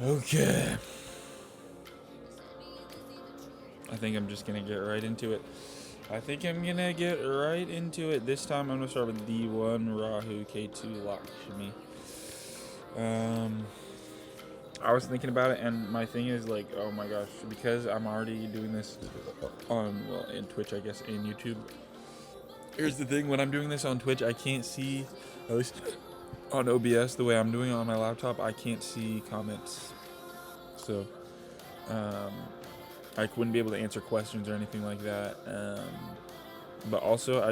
Okay. I think I'm just gonna get right into it. This time I'm gonna start with D1 Rahu K2 Lakshmi. Um, I was thinking about it, and my thing is like, oh my gosh, because I'm already doing this on in Twitch, I guess, in YouTube. Here's the thing: when I'm doing this on Twitch, I can't see, at least on OBS, the way I'm doing it on my laptop, I can't see comments. So, um, I wouldn't be able to answer questions or anything like that. But also, I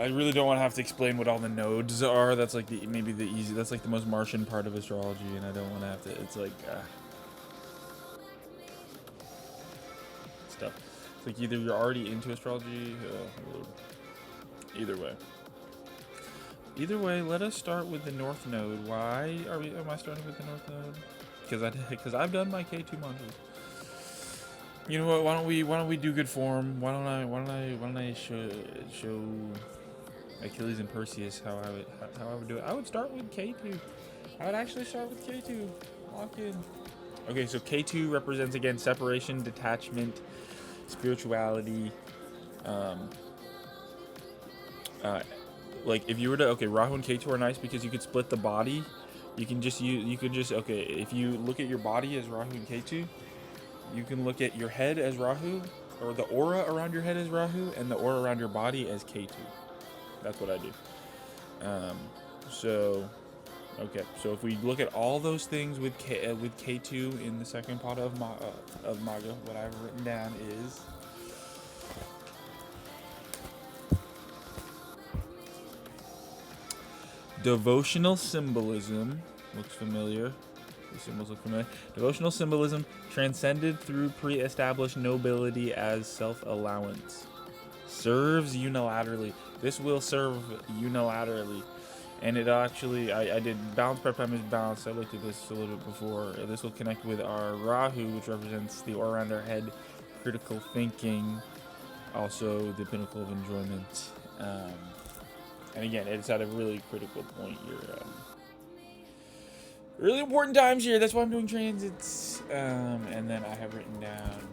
really don't want to have to explain what all the nodes are. That's like that's like the most Martian part of astrology, and I don't want to have to. It's like stuff. It's like either you're already into astrology. Either way. Either way, let us start with the North Node. Why am I starting with the North Node? Because I've done my K2 modules. You know what? Why don't we do good form? Why don't I show Achilles and Perseus how I would do it? I would start with K2. I would actually start with K2. Lock in. Okay, so K2 represents again separation, detachment, spirituality. Um, like if you were to Rahu and K2 are nice because you could split the body. You can just if you look at your body as Rahu and K2, you can look at your head as Rahu, or the aura around your head as Rahu, and the aura around your body as K2. That's what I do. So if we look at all those things with K2 in the second pot of Maga, what I've written down is devotional symbolism. Looks familiar. The symbols look familiar. Devotional symbolism transcended through pre-established nobility as self-allowance. Serves unilaterally. This will serve unilaterally. And it actually, I did balance per prime is balanced. I looked at this a little bit before. This will connect with our Rahu, which represents the aura around our head, critical thinking, also the pinnacle of enjoyment. And again, it's at a really critical point here. Really important times here. That's why I'm doing transits. And then I have written down.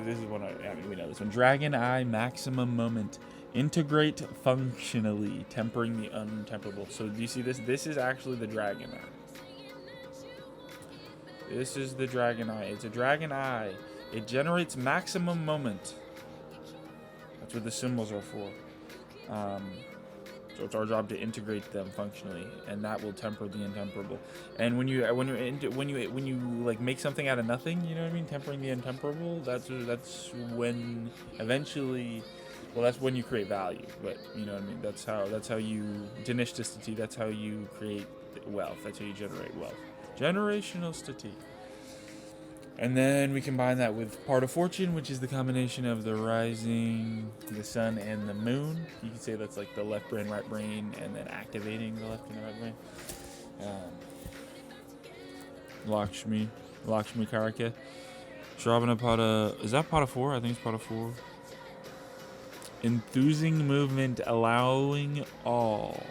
This is one we know this one. Dragon Eye Maximum Moment. Integrate functionally, tempering the untemperable. So do you see this? This is actually the Dragon Eye. This is the Dragon Eye. It's a Dragon Eye. It generates maximum moment. That's what the symbols are for. So it's our job to integrate them functionally, and that will temper the intemperable. And when you like make something out of nothing, you know what I mean, tempering the intemperable. That's when eventually, well, that's when you create value. But you know what I mean. That's how you Dinesh Stati. That's how you create wealth. That's how you generate wealth. Generational Stati. And then we combine that with part of fortune, which is the combination of the rising, the sun, and the moon. You could say that's like the left brain, right brain, and then activating the left and the right brain. Lakshmi Karaka. Shravana Pada, is that Pada 4? I think it's Pada 4. Enthusing movement, allowing all.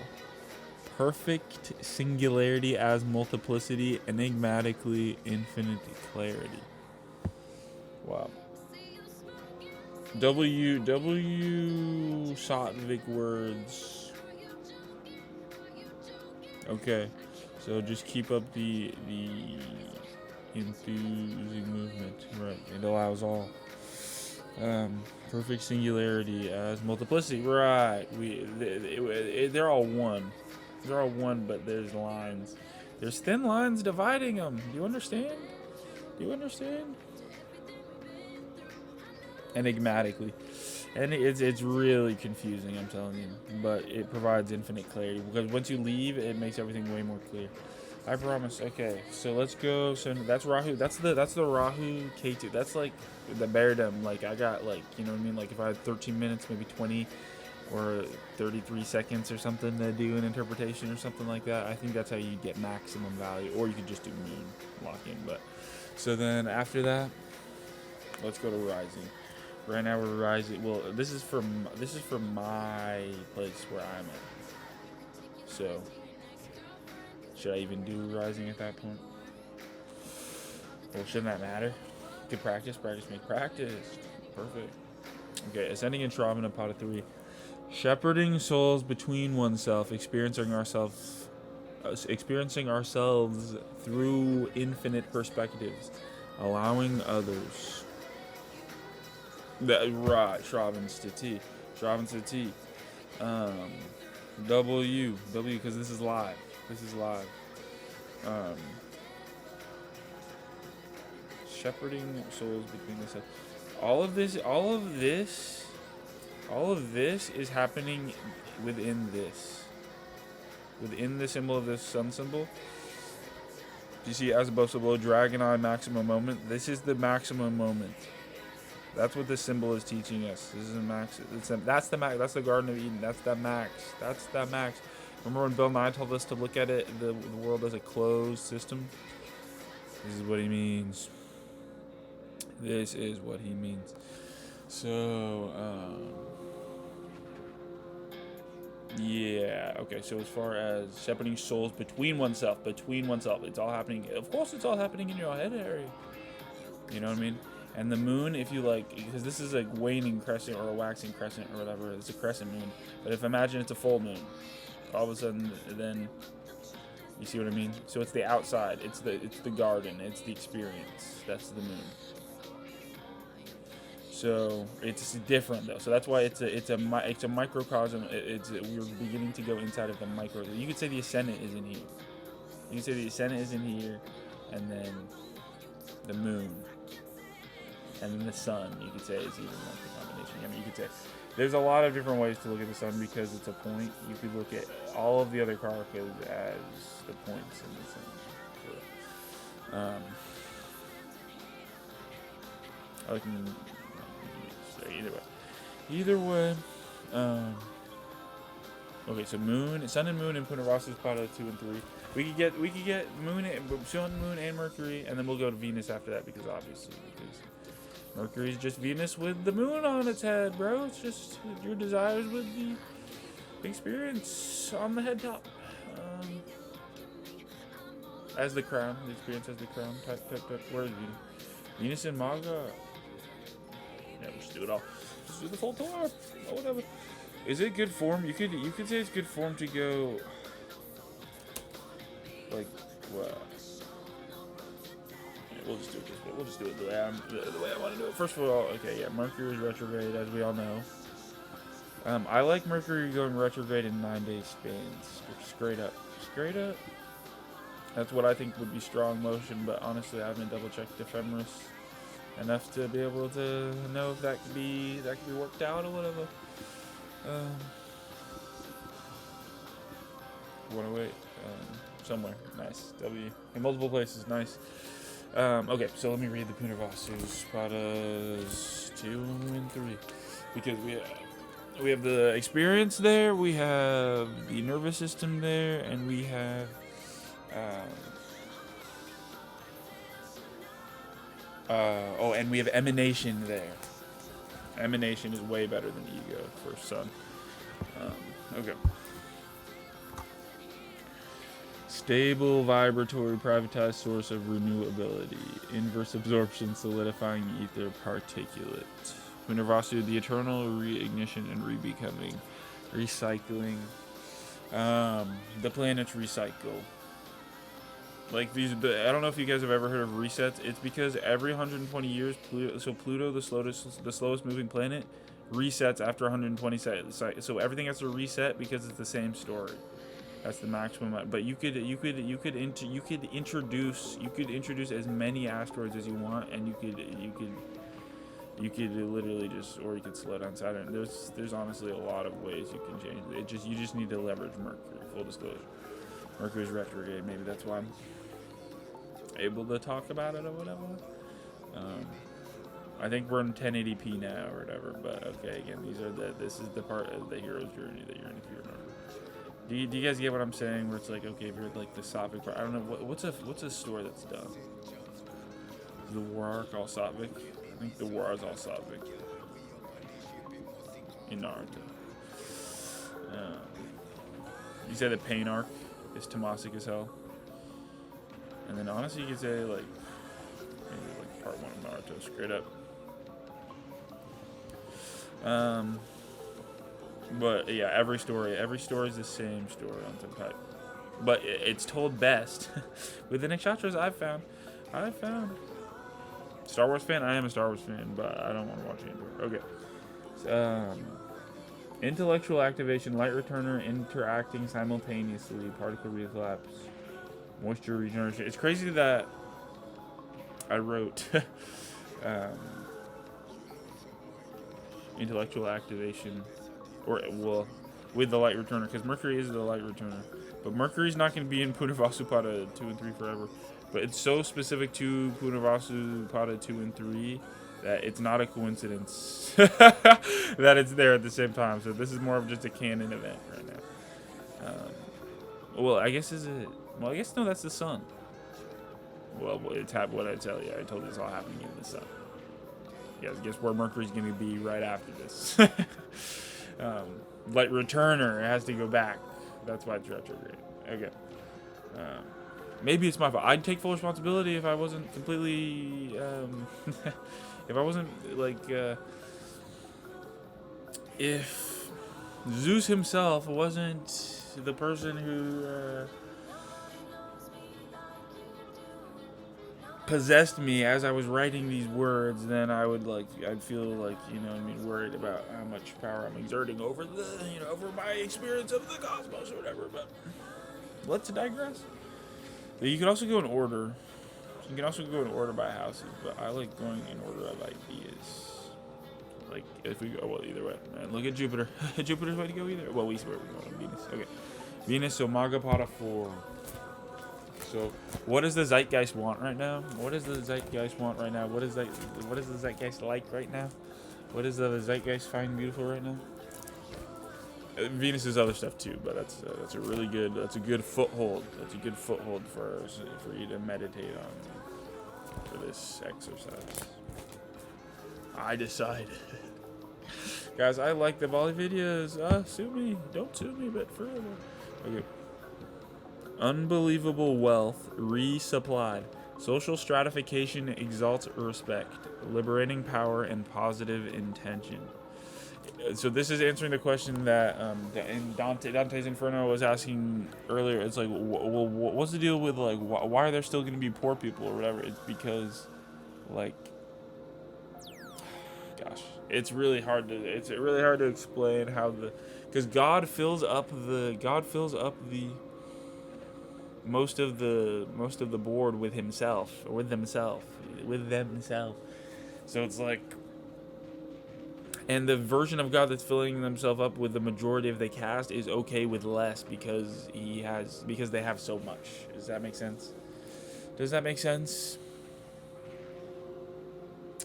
Perfect singularity as multiplicity, enigmatically infinite clarity. Wow. W Sattvic words. Okay, so just keep up the enthusing movement. Right, it allows all. Perfect singularity as multiplicity. Right. They're all one. They're all one, but there's lines. There's thin lines dividing them. Do you understand? Enigmatically. And it's really confusing, I'm telling you. But it provides infinite clarity. Because once you leave, it makes everything way more clear. I promise. Okay, so let's go. So that's Rahu. That's the Rahu K2. That's like the beardom. Like I got like, you know what I mean? Like if I had 13 minutes, maybe 20 or 33 seconds or something to do an interpretation or something like that. I think that's how you get maximum value. Or you could just do moon lock-in. But so then after that, let's go to rising. Right now we're rising. Well, this is from my place where I'm at. So should I even do rising at that point? Well, shouldn't that matter? Good practice. Practice makes practice. Perfect. Okay, ascending in Shravana, Pada 3. Shepherding souls between oneself, experiencing ourselves through infinite perspectives, allowing others. That right, Shravan Stiti. Shravan Stiti. W, because this is live. This is live. Shepherding souls between the self. All of this is happening within this. Within the symbol of this sun symbol. Do you see as above so below, dragon eye maximum moment? This is the maximum moment. That's what this symbol is teaching us. This is a max. That's the max. That's the Garden of Eden. That's the max. That's the max. Remember when Bill Nye told us to look at it, the world as a closed system? This is what he means. This is what he means. So, yeah. Okay, so as far as shepherding souls between oneself, it's all happening. Of course, it's all happening in your head area. You know what I mean? And the moon, if you like, because this is a waning crescent or a waxing crescent or whatever, it's a crescent moon. But if imagine it's a full moon, all of a sudden, then you see what I mean? So it's the outside, it's the garden, it's the experience. That's the moon. So it's different though. So that's why it's a microcosm. We're beginning to go inside of the micro. You could say the ascendant is in here. You could say the ascendant is in here, and then the moon. And then the sun, you could say, is even like the combination. I mean, you could say there's a lot of different ways to look at the sun because it's a point. You could look at all of the other karakas as the points in the sun. So, I can either way. Okay, so moon, sun and moon in Punarvasa's Pada 2 and 3. We could get moon, sun, moon, and Mercury, and then we'll go to Venus after that because Mercury's just Venus with the moon on its head, bro. It's just your desires with the experience on the head top. As the crown, the experience as the crown. Type. Where is Venus? Venus and Maga. Yeah, we'll just do it all. Just do the full tour. Oh, whatever. Is it good form? You could say it's good form to go. Like what? We'll just do it this way. We'll just do it the way I want to do it. First of all, okay, yeah, Mercury is retrograde, as we all know. I like Mercury going retrograde in 9-day spins. Straight up. That's what I think would be strong motion, but honestly, I haven't double-checked Ephemeris enough to be able to know if that could be worked out or whatever. 108. Somewhere. Nice. W. In multiple places. Nice. Okay, so let me read the Punarvasus, Padas 2 and 3, because we have the experience there, we have the nervous system there, and we have and we have emanation there. Emanation is way better than ego for sun. Okay. Stable, vibratory, privatized source of renewability. Inverse absorption, solidifying ether, particulate. Punarvasu, the eternal reignition and rebecoming. Recycling. The planets recycle. Like these, I don't know if you guys have ever heard of resets. It's because every 120 years, Pluto, the slowest moving planet, resets after 120 seconds. So everything has to reset because it's the same story. That's the maximum. But you could introduce as many asteroids as you want, and you could literally just, or you could slow down Saturn. There's honestly a lot of ways you can change it. You just need to leverage Mercury. Full disclosure, Mercury's retrograde. Maybe that's why I'm able to talk about it or whatever. I think we're in 1080p now or whatever. But okay, again, this is the part of the hero's journey that you're in if you remember. Do you guys get what I'm saying? Where it's like, okay, if you're like the Sattvic part, I don't know what's a store that's done. Is the War Arc all Sattvic? I think the War Arc is all Sattvic. In Naruto. You say the Pain Arc is Tamasic as hell. And then honestly, you could say like, part 1 of Naruto straight up. But yeah, every story is the same story on Senpai. But it's told best with the Nikshatras I've found. Star Wars fan? I am a Star Wars fan, but I don't want to watch Andor. Okay. Intellectual activation, light returner interacting simultaneously, particle relapse, moisture regeneration. It's crazy that I wrote intellectual activation, or well, with the light returner, because Mercury is the light returner. But Mercury's not going to be in Punavasupada 2 and 3 forever. But it's so specific to Punavasupada 2 and 3 that it's not a coincidence that it's there at the same time. So this is more of just a canon event right now. Well, I guess well, I guess no, that's the sun. Well, it's what I tell you. I told you it's all happening in the sun. Yes, guess where Mercury's going to be right after this. Light returner has to go back. That's why it's retrograde. Okay. Maybe it's my fault. I'd take full responsibility if I wasn't completely, if I wasn't like, if Zeus himself wasn't the person who possessed me as I was writing these words, then I'd feel like, worried about how much power I'm exerting over over my experience of the cosmos or whatever. But let's digress. You can also go in order. You can also go in order by houses, but I like going in order of ideas. Like, if we go, well, either way. Man, look at Jupiter. Jupiter's way to go either. Well, we see where we're going. Venus. Okay. Venus, so Magapada 4. So, what does the zeitgeist want right now? What does the zeitgeist want right now? What is the zeitgeist like right now? What does the zeitgeist find beautiful right now? Venus is other stuff too, but that's a good foothold. That's a good foothold for you to meditate on for this exercise. I decided. Guys, I like the Bali videos. Sue me. Don't sue me, but forever. Okay. Unbelievable wealth resupplied. Social stratification exalts respect. Liberating power and positive intention. So this is answering the question that in Dante's Inferno was asking earlier. It's like, well, what's the deal with like why are there still going to be poor people or whatever? It's because, like, gosh, it's really hard to explain how because God fills up the most of the board with himself or with themselves. So it's like. And the version of God that's filling themselves up with the majority of the cast is okay with less because they have so much. Does that make sense?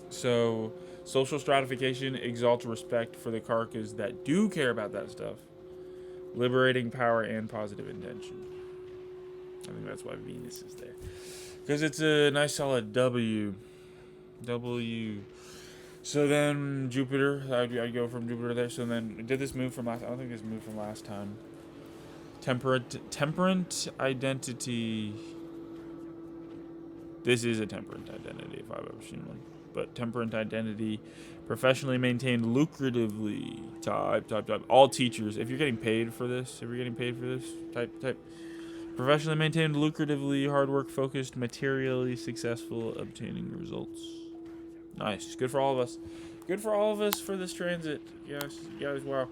So, social stratification exalts respect for the Karkas that do care about that stuff. Liberating power and positive intention. I think that's why Venus is there. Because it's a nice solid W. So then Jupiter, I'd go from Jupiter there. So then did this move from last? I don't think this moved from last time. Temperate identity. This is a temperate identity if I've ever seen one. But temperate identity, professionally maintained lucratively. Type. All teachers, if you're getting paid for this, type. Professionally maintained, lucratively, hard work focused, materially successful, obtaining results. Nice. Good for all of us. Good for all of us for this transit. Yes, guys, wow.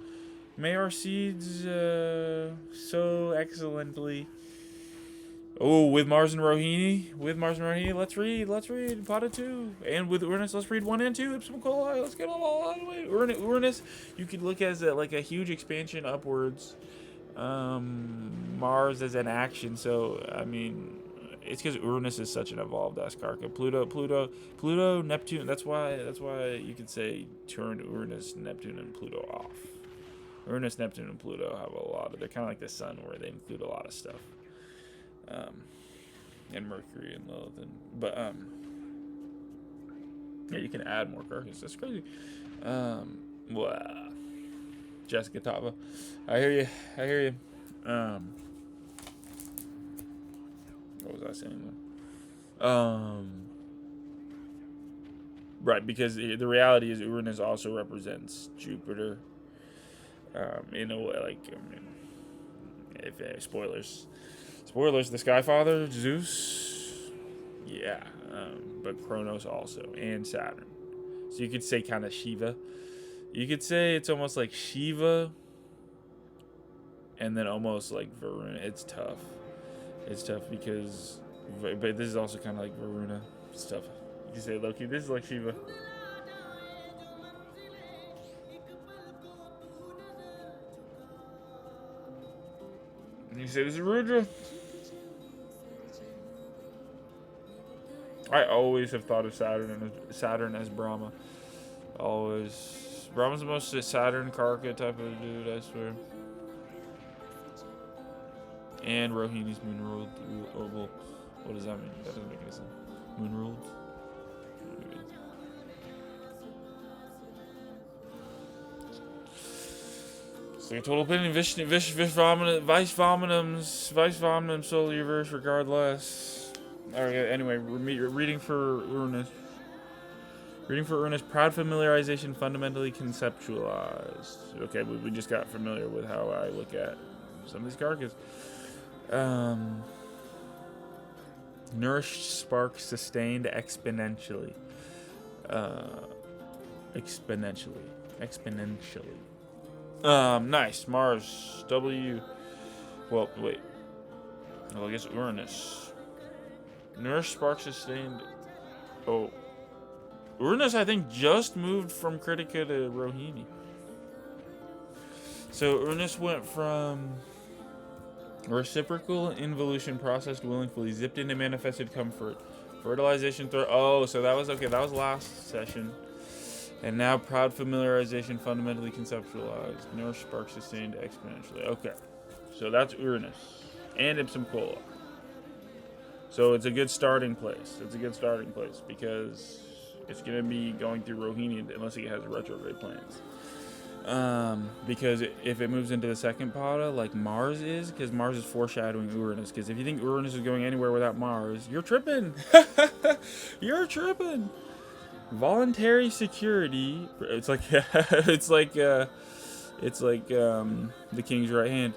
May our seeds sow excellently. Oh, with Mars and Rohini. Let's read Pada 2. And with Uranus, let's read 1 and 2. Ipsum Coli. Let's get all out of the way. Uranus, you could look as like a huge expansion upwards. Mars as an action. So, I mean, it's because Uranus is such an evolved ass Karka. Pluto, Neptune. That's why you could say turn Uranus, Neptune, and Pluto off. Uranus, Neptune, and Pluto have a lot of. They're kind of like the sun, where they include a lot of stuff. And Mercury and Lilith, yeah, you can add more Karkas. That's crazy. Wow. Jessica Tava, I hear you. What was I saying? Right, because the reality is Uranus also represents Jupiter. In a way, like, I mean, if spoilers, the Skyfather, Zeus, yeah, but Kronos also, and Saturn. So you could say kind of Shiva. You could say it's almost like Shiva, and then almost like Varuna. It's tough. It's tough because, but this is also kind of like Varuna. It's tough. You can say Loki. This is like Shiva. And you say this is Rudra. I always have thought of Saturn as Brahma. Always. Brahma's the most Saturn Karka type of dude, I swear. And Rohini's moon ruled. Oh, well, what does that mean? That doesn't make any sense. Moon ruled? It's like a total opinion. Vice-Vominum, Solar Universe, regardless. Okay, anyway, reading for Uranus. Reading for Uranus, proud familiarization, fundamentally conceptualized. Okay, we just got familiar with how I look at some of these carcasses. Nourished spark sustained exponentially. Exponentially. Nice. Mars. W. Well, wait. Well, I guess Uranus. Nourished spark sustained. Oh. Uranus, I think, just moved from Critica to Rohini. So Uranus went from reciprocal involution, processed willingly, zipped into manifested comfort, fertilization through. Oh, so that was okay. That was last session, and now proud familiarization, fundamentally conceptualized, nourished spark sustained exponentially. Okay, so that's Uranus and Ipsum Cola. So it's a good starting place. It's a good starting place because it's going to be going through Rohini unless it has retrograde planets. Because if it moves into the second pada, like Mars is, because Mars is foreshadowing Uranus. Because if you think Uranus is going anywhere without Mars, you're tripping. You're tripping. Voluntary security. It's like the king's right hand.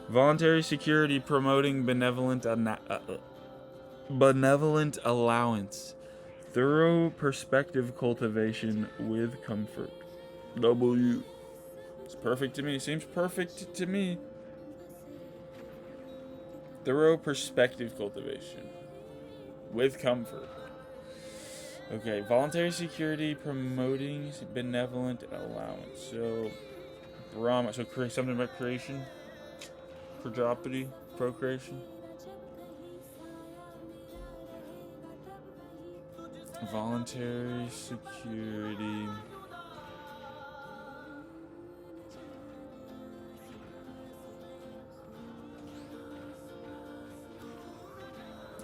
Voluntary security promoting benevolent allowance. Thorough perspective cultivation with comfort. W. It's perfect to me. Seems perfect to me. Thorough perspective cultivation with comfort. Okay, voluntary security promoting benevolent allowance. So, Brahma. So, something about creation, Prajapati, procreation. Voluntary security.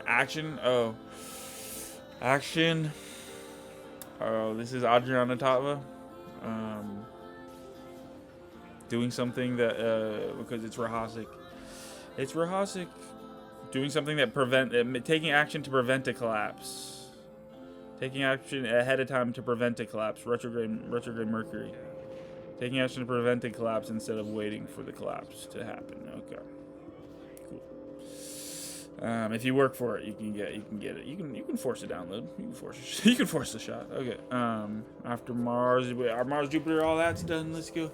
Action. Oh. Action. Oh, this is Adriana Tava. Doing something that, because it's Rahasic. It's Rahasic. Doing something that taking action to prevent a collapse. Taking action ahead of time to prevent a collapse. Retrograde Mercury. Taking action to prevent a collapse instead of waiting for the collapse to happen. Okay. Cool. If you work for it, you can get it. You can force a download. You can force the shot. Okay. After Mars, our Mars, Jupiter, all that's done. Let's go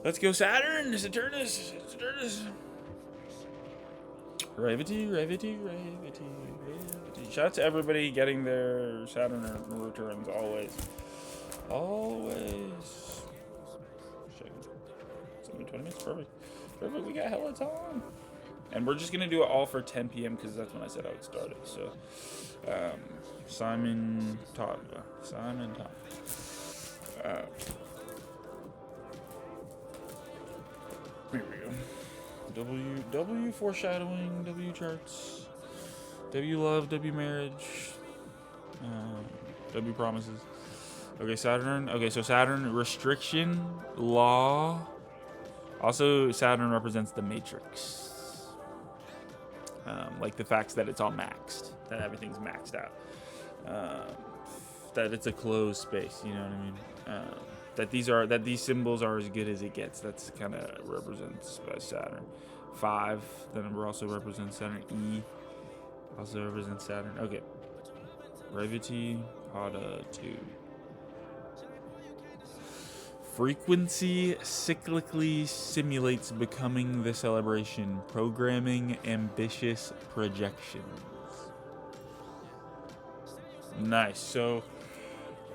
Saturn, Saturnus. Revity. Shout out to everybody getting their Saturn returns always. 20 minutes, perfect. We got hella time. And we're just gonna do it all for 10 p.m. because that's when I said I would start it. So, Simon Todd. Here we go. W foreshadowing, W charts, W love, W marriage, W promises. Okay, Saturn. Okay, so Saturn, restriction, law. Also, Saturn represents the matrix. Like the facts that it's all maxed, that everything's maxed out. that it's a closed space. You know what I mean? That these symbols are as good as it gets. That's kind of represents by Saturn. 5. The number also represents Saturn. E also represents Saturn. Okay. Revati Pada 2. Frequency cyclically simulates becoming the celebration, programming ambitious projections. Nice. So,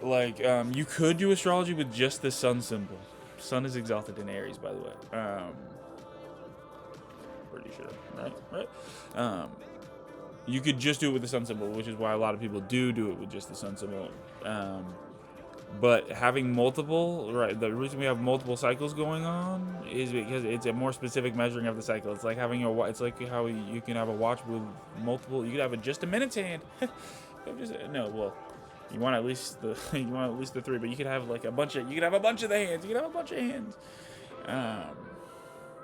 like, you could do astrology with just the sun symbol. Sun is exalted in Aries, by the way. Pretty sure, right? You could just do it with the sun symbol, which is why a lot of people do it with just the sun symbol. But having multiple, right? The reason we have multiple cycles going on is because it's a more specific measuring of the cycle. It's like having a, it's like how you can have a watch with multiple. You could have just a minute's hand. No, well, you want at least the the 3, but you could have like a bunch of. You could have a bunch of the hands. You could have a bunch of hands.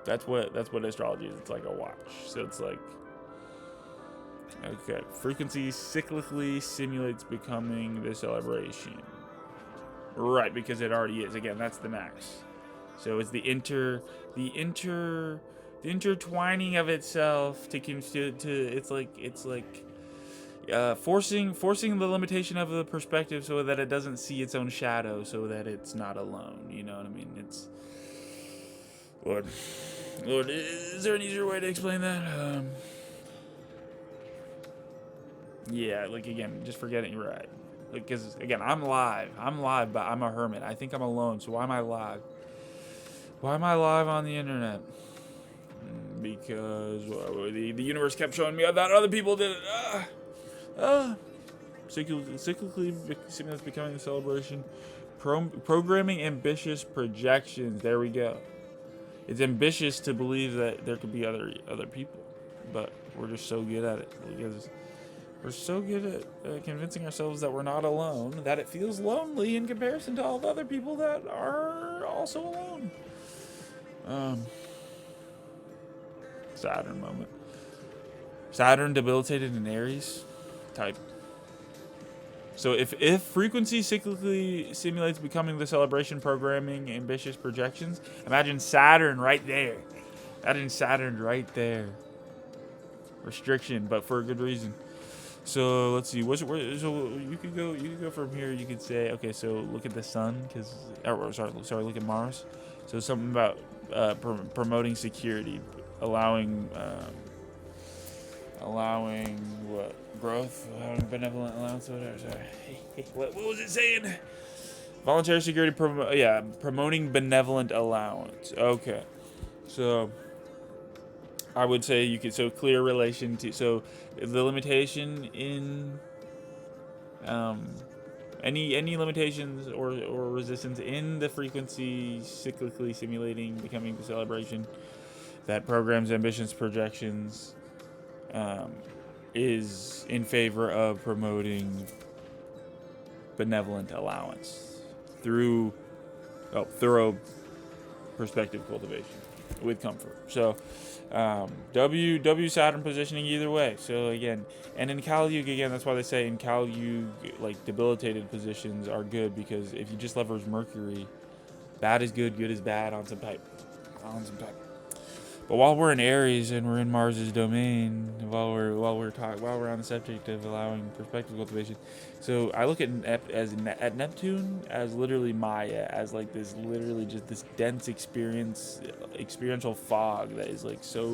That's what astrology is. It's like a watch. So it's like, okay, frequency cyclically simulates becoming the celebration. Right, because it already is. Again, that's the max. So it's the intertwining of itself to it's like forcing the limitation of the perspective so that it doesn't see its own shadow, so that it's not alone. You know what I mean? It's Lord, is there an easier way to explain that? Yeah, like again, just forgetting. Right. Because, again, I'm live, but I'm a hermit. I think I'm alone, so why am I live? Why am I live on the internet? Because the universe kept showing me that other people did it. Cyclically simulates becoming a celebration. Programming ambitious projections. There we go. It's ambitious to believe that there could be other people, but we're just so good at it. Because we're so good at convincing ourselves that we're not alone, that it feels lonely in comparison to all the other people that are also alone. Saturn moment. Saturn debilitated in Aries. Type. So if frequency cyclically simulates becoming the celebration, programming ambitious projections, imagine Saturn right there. Imagine Saturn right there. Restriction, but for a good reason. So let's see. So you could go from here. You could say, okay. So look at the sun, look at Mars. So something about promoting security, allowing what growth, allowing benevolent allowance, whatever. Sorry. What was it saying? Voluntary security, promoting benevolent allowance. Okay. So I would say you could clear relation to the limitation in any limitations or resistance in the frequency cyclically simulating becoming the celebration that programs ambitions projections is in favor of promoting benevolent allowance through thorough perspective cultivation with comfort. So W Saturn positioning either way. So again, and in Kali Yuga, again, that's why they say in Kali Yuga, like debilitated positions are good, because if you just leverage Mercury, bad is good, good is bad on some type. But while we're in Aries and we're in Mars's domain, while we're on the subject of allowing perspective cultivation, so I look at Neptune as literally Maya, as like this literally just this dense experiential fog that is like so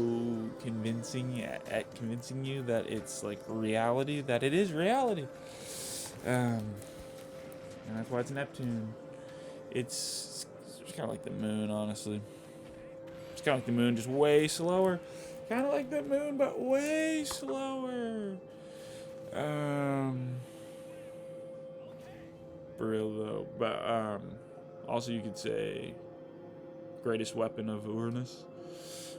convincing at convincing you that it's like reality, that it is reality, and that's why it's Neptune. It's kind of like the moon, honestly. Kind of like the moon, just way slower. Kind of like the moon, but way slower. Real though, but also you could say greatest weapon of Uranus.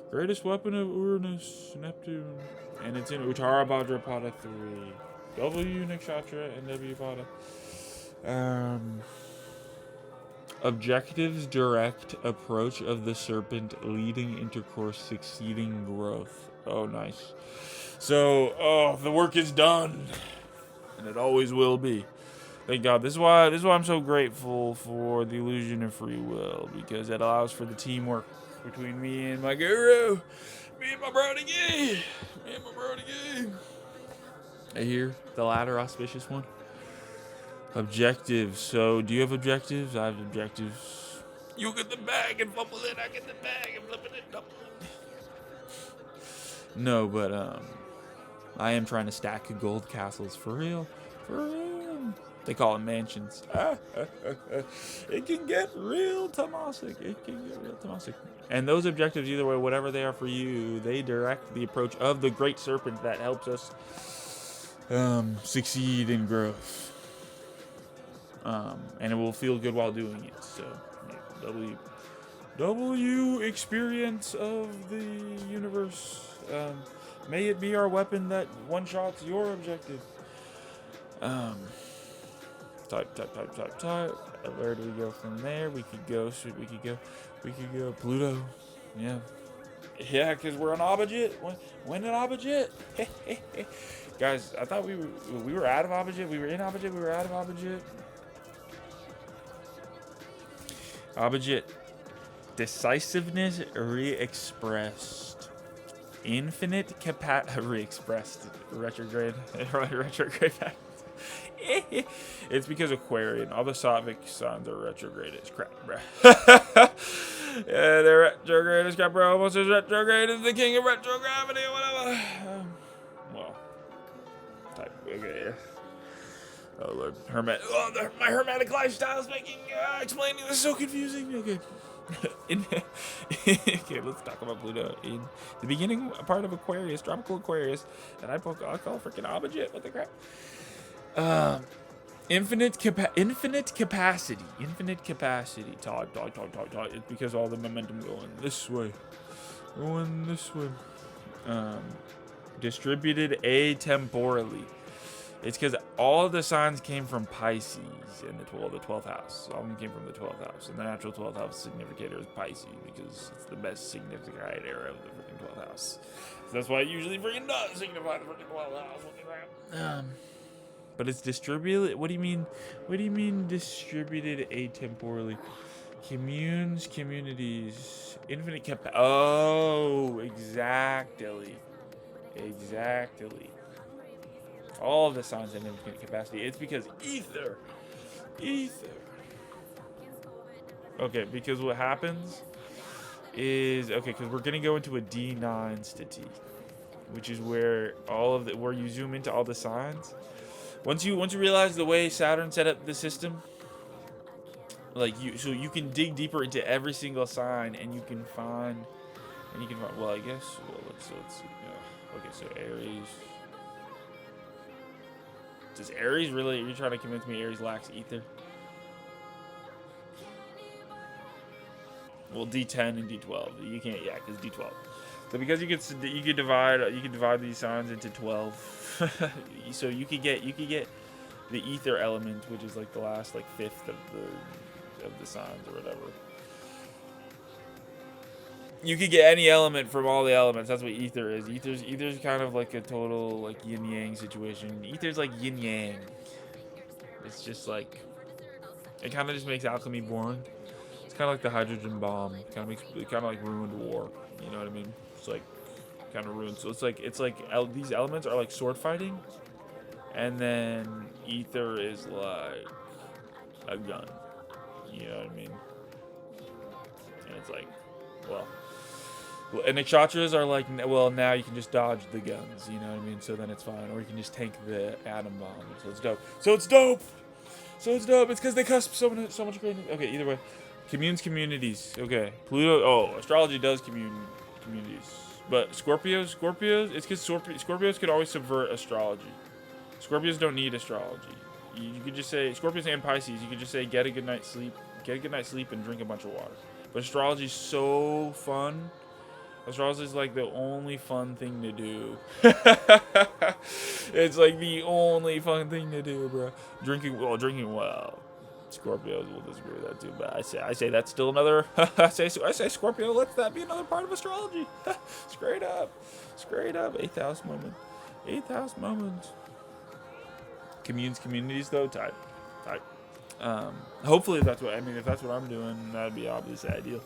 Greatest weapon of Uranus, Neptune, and it's in Uttara Bhadrapada 3, W Nakshatra and W Pada. Objectives direct approach of the serpent, leading intercourse, succeeding growth. Oh, nice. So, the work is done, and it always will be. Thank God. This is why I'm so grateful for the illusion of free will, because it allows for the teamwork between me and my guru, me and my brody gay, me and my brody gay. I hear the latter auspicious one. Objectives. So, do you have objectives? I have objectives. You get the bag and fumble it. I get the bag and flip it. Double it. No, but I am trying to stack gold castles for real. For real. They call them mansions. It can get real Tomasic. It can get real Tomasic. And those objectives, either way, whatever they are for you, they direct the approach of the Great Serpent that helps us succeed in growth. And it will feel good while doing it. So, W experience of the universe. May it be our weapon that one-shots your objective. Type. Where do we go from there? We could go Pluto. Yeah. Yeah, because we're on Abajit. When an Abajit? Guys, I thought we were out of Abajit. We were in Abajit. We were out of Abajit. Abajit. Decisiveness re-expressed. Infinite re-expressed. Retrograde. Retrograde. It's because Aquarian. All the Sattvic signs are retrograde as crap, bro. Yeah, they're retrograde as crap, bro. Almost as retrograde as the king of retrogravity or whatever. Well, type. Okay, yeah. Oh, Lord. My hermetic lifestyle is making explaining this so confusing. Okay. Okay, let's talk about Pluto. In the beginning part of Aquarius, tropical Aquarius, and I call freaking Abajit. What the crap? Infinite capacity. Todd. It's because all the momentum going this way. Distributed atemporally. It's because all the signs came from Pisces in the 12th house. All of them came from the 12th house. And the natural 12th house significator is Pisces because it's the best significator of the freaking 12th house. So that's why it usually freaking does signify the freaking 12th house. But it's distributed. What do you mean? What do you mean distributed atemporally? Communities, infinite capacity. Oh, exactly. All of the signs have infinite capacity. It's because ether. Okay, because what happens is because we're gonna go into a D9 stati, which is where where you zoom into all the signs. Once you realize the way Saturn set up the system, so you can dig deeper into every single sign and you can find well, I guess let's see. Okay, so Aries. Does Aries really? Are you trying to convince me Aries lacks ether? Well, D10 and D12. You can't, because D12. So because you could divide these signs into 12. So you could get the ether element, which is like the last fifth of the signs or whatever. You could get any element from all the elements. That's what ether is. Ether's kind of like a total yin yang situation. Ether's like yin yang. It's just it kind of just makes alchemy boring. It's kind of like the hydrogen bomb. It kind of ruined war. You know what I mean? It's kind of ruined. So it's these elements are like sword fighting, and then ether is like a gun. You know what I mean? And it's and the Kshatriyas are now you can just dodge the guns, you know what I mean? So then it's fine. Or you can just tank the atom bomb. So it's dope. It's because they cusp so much great. Okay, either way. Communities. Okay. Pluto. Astrology does communities. But Scorpios, it's because Scorpios could always subvert astrology. Scorpios don't need astrology. You could just say, Scorpios and Pisces, you could just say, get a good night's sleep and drink a bunch of water. But astrology's so fun. Astrology is the only fun thing to do. It's the only fun thing to do, bro. Drinking well. Scorpios will disagree with that too, but I say that's still another. I say Scorpio. Let that be another part of astrology. Straight up. 8th house moment. Communities though type. Hopefully that's what I mean. If that's what I'm doing, that'd be obviously ideal.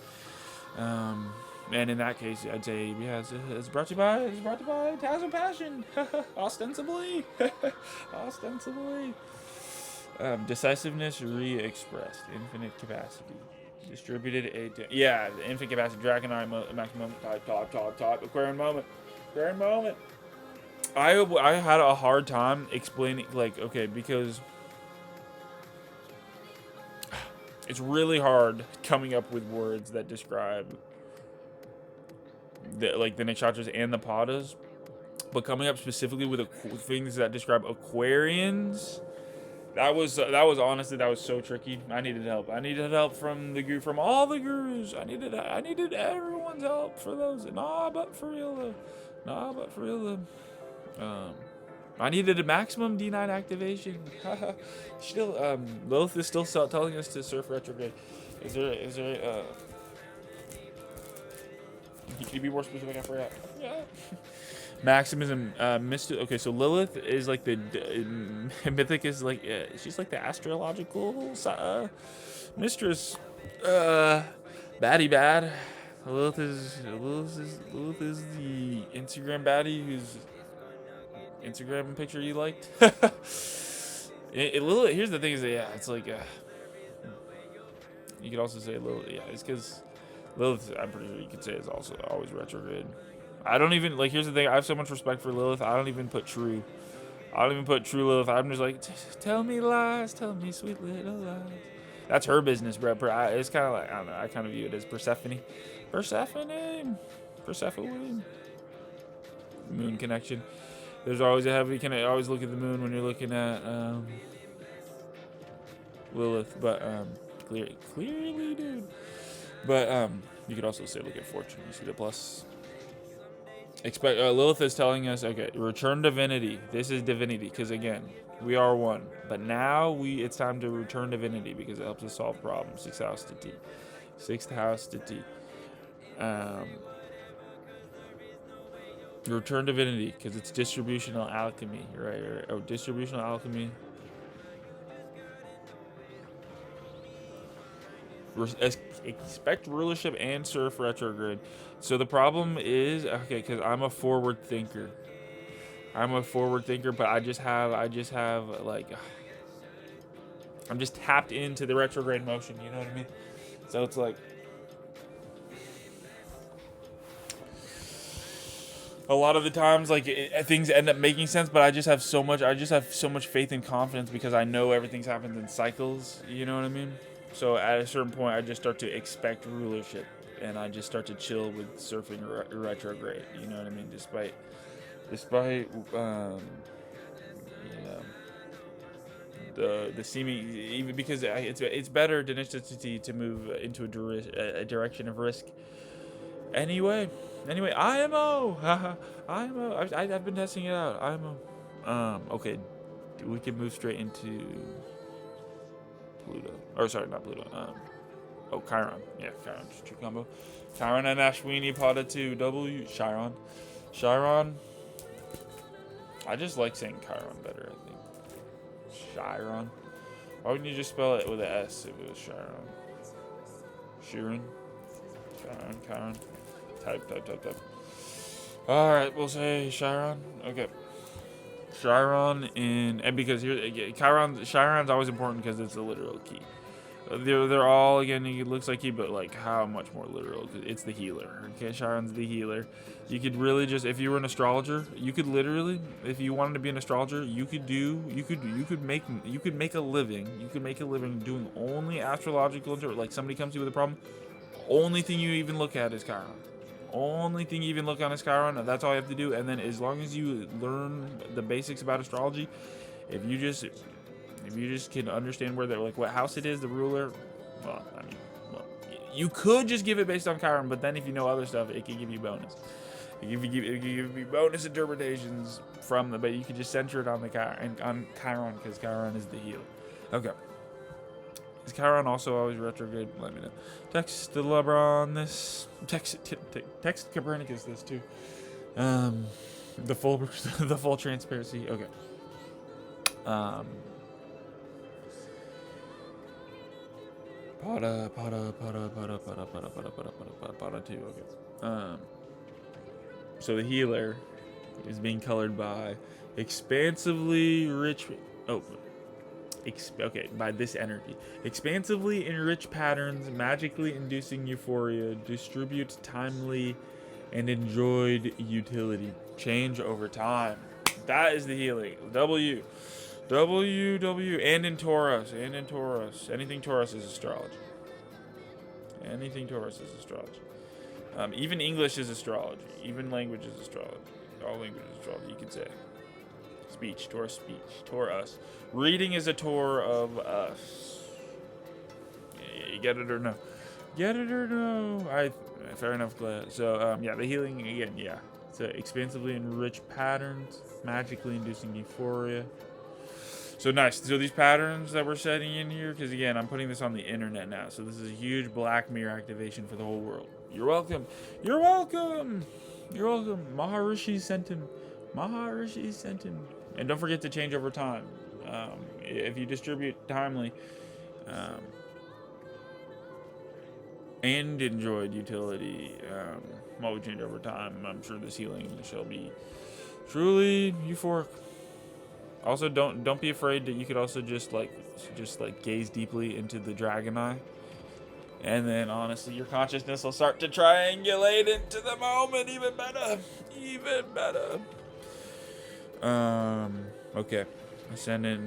And in that case, I'd say yeah, it's brought to you by Taz of Passion, ostensibly, ostensibly. Decisiveness re-expressed, infinite capacity, distributed yeah, the infinite capacity, Dragonite maximum type, Aquarian moment. I had a hard time explaining, like, okay, because it's really hard coming up with words that describe the Nikshatras and the Padas, but coming up specifically with things that describe Aquarians, that was honestly, that was so tricky. I needed help. I needed help from all the gurus. I needed everyone's help for those. But for real though. I needed a maximum D9 activation. Still, Lilith is still telling us to surf retrograde. Is there can you be more specific? I forgot. Yeah. Maximism, okay, so Lilith is like the Mythic is like she's like the astrological mistress. Baddie bad. Lilith is the Instagram baddie whose Instagram picture you liked. Lilith, here's the thing is that, yeah, it's like you could also say Lilith. Yeah, it's because Lilith, I'm pretty sure you could say, is also always retrograde. I don't even, like, here's the thing. I have so much respect for Lilith. I don't even put true Lilith. I'm just like, tell me lies, tell me sweet little lies. That's her business, bro. It's kind of like, I don't know. I kind of view it as Persephone. Moon connection. There's always a heavy, can always look at the moon when you're looking at Lilith. But, clearly, dude. But, you could also say look at fortune. You see the plus. Lilith is telling us, okay, return divinity. This is divinity, because again, we are one. But now it's time to return divinity because it helps us solve problems. Sixth house to T. Return divinity because it's distributional alchemy, right? Oh, distributional alchemy. Expect rulership and surf retrograde. So the problem is, okay, because I'm a forward thinker, but I just have like, I'm just tapped into the retrograde motion. You know what I mean? So it's like, a lot of the times, like, things end up making sense, but I just have so much faith and confidence because I know everything's happened in cycles. You know what I mean? So at a certain point, I just start to expect rulership, and I just start to chill with surfing retrograde. You know what I mean? Despite the seeming, even because it's better to move into a direction of risk. Anyway, IMO. IMO. I've been testing it out. IMO. Okay, we can move straight into Pluto. Or sorry, not Pluto. Chiron. Yeah, Chiron. True combo. Chiron and Ashwini Pada 2. W. Chiron. I just like saying Chiron better, I think. Chiron. Why wouldn't you just spell it with an S if it was Chiron? Chiron. Type. Alright, we'll say Chiron. Okay. Chiron and because here Chiron's always important because it's a literal key. They're all, again, it looks like key, but like how much more literal? It's the healer. Okay, Chiron's the healer. You could really just, if you were an astrologer, you could literally, if you wanted to be an astrologer, you could make a living doing only astrological, like somebody comes to you with a problem, only thing you even look at is Chiron. Only thing you even look on is Chiron, and that's all you have to do. And then as long as you learn the basics about astrology, if you just can understand where they're like what house it is, the ruler, you could just give it based on Chiron, but then if you know other stuff, it can give you bonus. It can give you bonus interpretations from but you can just center it on Chiron because Chiron is the healer. Okay. Is Chiron also always retrograde? Let me know. Text to LeBron this. Text Copernicus this too. The full transparency. Okay. Pada 2. Okay. So the healer is being colored by expansively rich. Oh, okay, by this energy. Expansively enriched patterns, magically inducing euphoria, distribute timely and enjoyed utility. Change over time. That is the healing. W. And in Taurus. Anything Taurus is astrology. Even English is astrology. Even language is astrology. All language is astrology, you could say. Speech. Taurus. Reading is a tour of us. Yeah, you get it or no? Fair enough, glad. So, the healing, again, yeah. So, expansively enriched patterns, magically inducing euphoria. So, nice. So, these patterns that we're setting in here, because, again, I'm putting this on the internet now. So, this is a huge Black Mirror activation for the whole world. You're welcome. Maharishi sent him. And don't forget to change over time. If you distribute timely, and enjoyed utility, while we change over time, I'm sure this healing shall be truly euphoric. Also, don't be afraid that you could also just gaze deeply into the dragon eye, and then honestly, your consciousness will start to triangulate into the moment even better. Okay. Ascendant,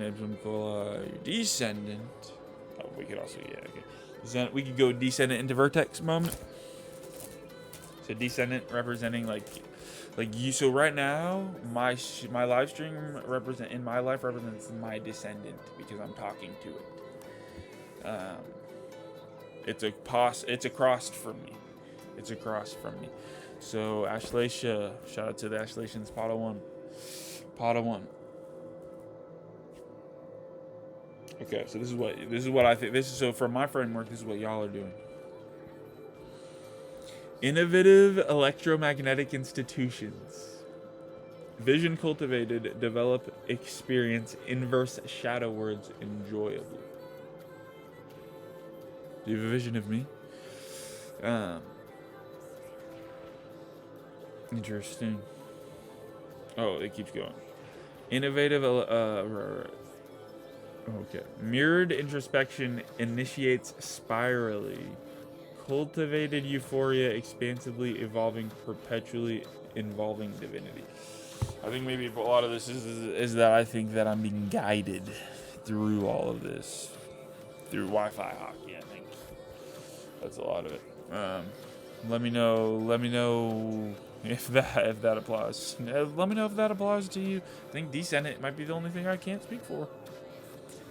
descendant. Oh, we could also, okay. We could go descendant into vertex moment. So descendant representing like you. So right now, my live stream represents my descendant because I'm talking to it. It's a cross from me. So Ashlacia, shout out to the Ashlacians, Pada 1. Okay, so this is what I think. So from my framework, this is what y'all are doing. Innovative electromagnetic institutions. Vision cultivated, develop, experience inverse shadow words enjoyably. Do you have a vision of me? Interesting. Oh, it keeps going. Innovative. Okay. Mirrored introspection initiates spirally. Cultivated euphoria, expansively evolving, perpetually involving divinity. I think maybe a lot of this is that I think that I'm being guided through all of this through Wi-Fi hockey. I think that's a lot of it. Let me know if that applies. Let me know if that applies to you. I think descendant might be the only thing I can't speak for.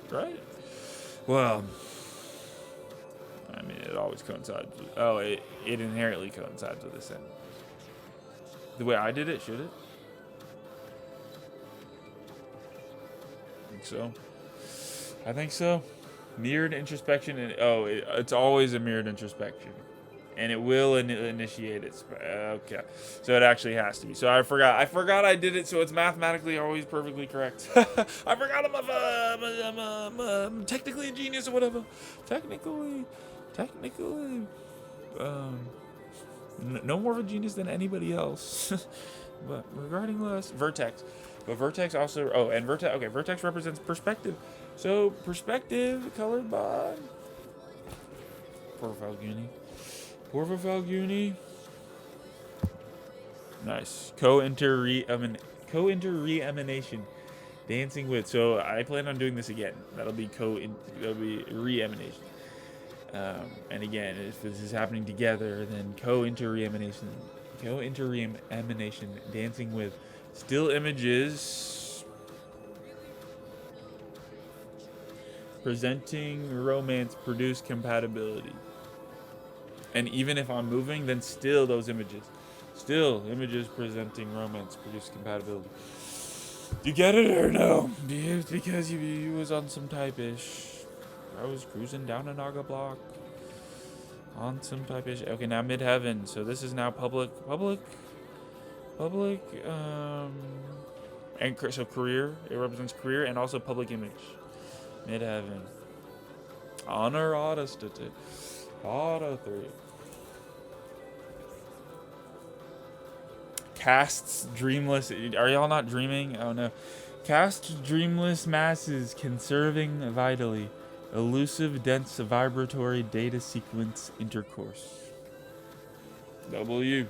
Right? Well, I mean, it always coincides with... Oh, it inherently coincides with ascendant. The way I did it, should it? I think so. Mirrored introspection, and it's always a mirrored introspection, and it will initiate it. Okay, so it actually has to be. So I forgot I did it. So it's mathematically always perfectly correct. I forgot I'm technically a genius or whatever. Technically, no more of a genius than anybody else. But regarding vertex. But vertex also... Oh, and vertex... Okay, vertex represents perspective. So, perspective colored by... Porphyr Falguni. Nice. Co-inter re-emanation. Dancing with... So, I plan on doing this again. That'll be re-emanation. And again, if this is happening together, then co-inter re-emanation, dancing with still images, presenting romance, produce compatibility. And even if I'm moving, then still images presenting romance, produce compatibility. Do you get it or no? Because you was on some type-ish. I was cruising down a Naga block on some type-ish. Okay, now midheaven. So this is now public, and so career. It represents career and also public image. Midheaven. Honor Audacity. Auto 3. Casts dreamless. Are y'all not dreaming? Oh no. Casts dreamless masses, conserving vitally. Elusive, dense, vibratory data sequence intercourse. W.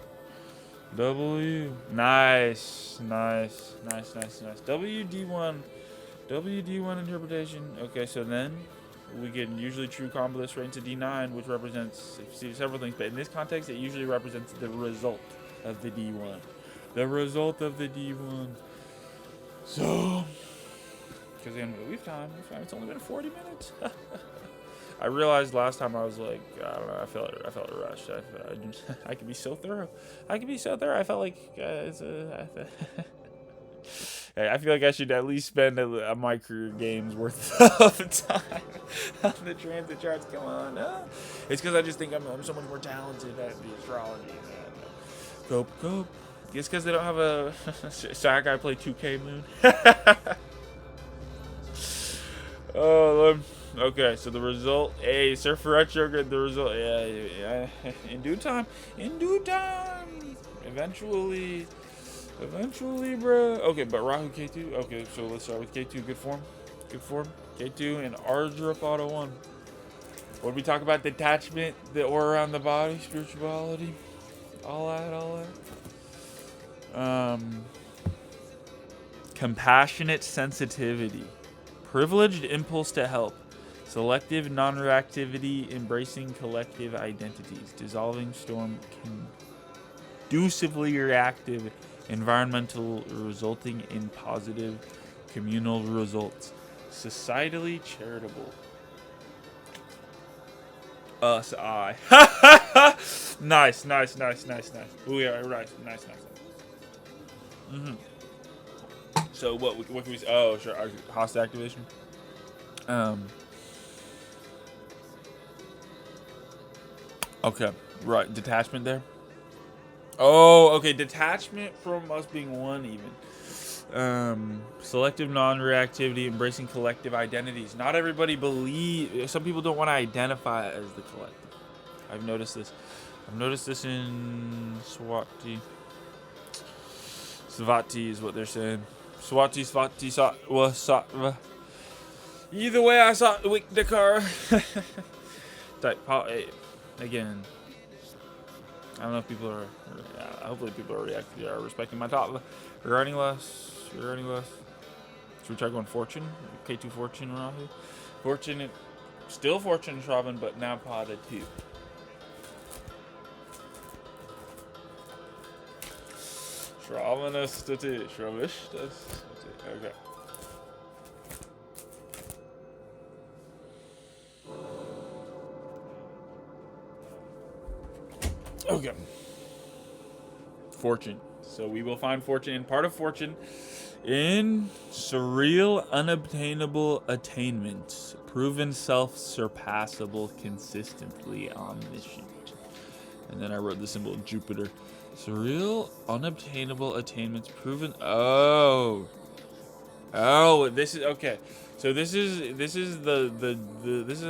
Nice. WD1 interpretation. Okay, so then we get usually true combo straight into D9, which represents several things, but in this context, it usually represents the result of the D1. The result of the D1. So, because again, we've time. It's only been 40 minutes. I realized last time I was like, I don't know, I felt rushed. I could be so thorough. I felt like I feel like I should at least spend my career game's worth of time on the transit charts. Come on, it's because I just think I'm so much more talented at the astrology. Cope. It's because they don't have a Sack. I play 2K Moon. Oh, okay. So the result, Surfer Retrograde. The result, yeah. In due time. Eventually, bro. Okay, but Rahu K2. Okay, so let's start with K2. Good form. K2 and Ardrup Auto 1. What did we talk about? Detachment, the aura around the body, spirituality, all that. Compassionate sensitivity, privileged impulse to help, selective non-reactivity, embracing collective identities, dissolving storm, conducively reactive, environmental, resulting in positive communal results, societally charitable. Us, I. Nice. Oh yeah, right. Nice. So what can we say? Oh, sure. Host activation. Okay. Right. Detachment there. Oh, okay. Detachment from us being one even. Selective non-reactivity, embracing collective identities. Not everybody some people don't want to identify as the collective. I've noticed this in Swati. Svati is what they're saying. Swati, Sattva. Either way, I saw Wikdakar. Again, I don't know if people are. Hopefully, people are respecting my thought. Regarding less. Should we try going Fortune? K2 Fortune, Rahu. Fortune, still Fortune, Shravan, but now Pada 2. Shravanastati. Okay. Okay. Fortune. So we will find Fortune in part of Fortune in surreal, unobtainable attainments, proven self-surpassable, consistently omniscient. And then I wrote the symbol of Jupiter. Surreal, unobtainable attainments, proven. Oh, this is okay. So this is this is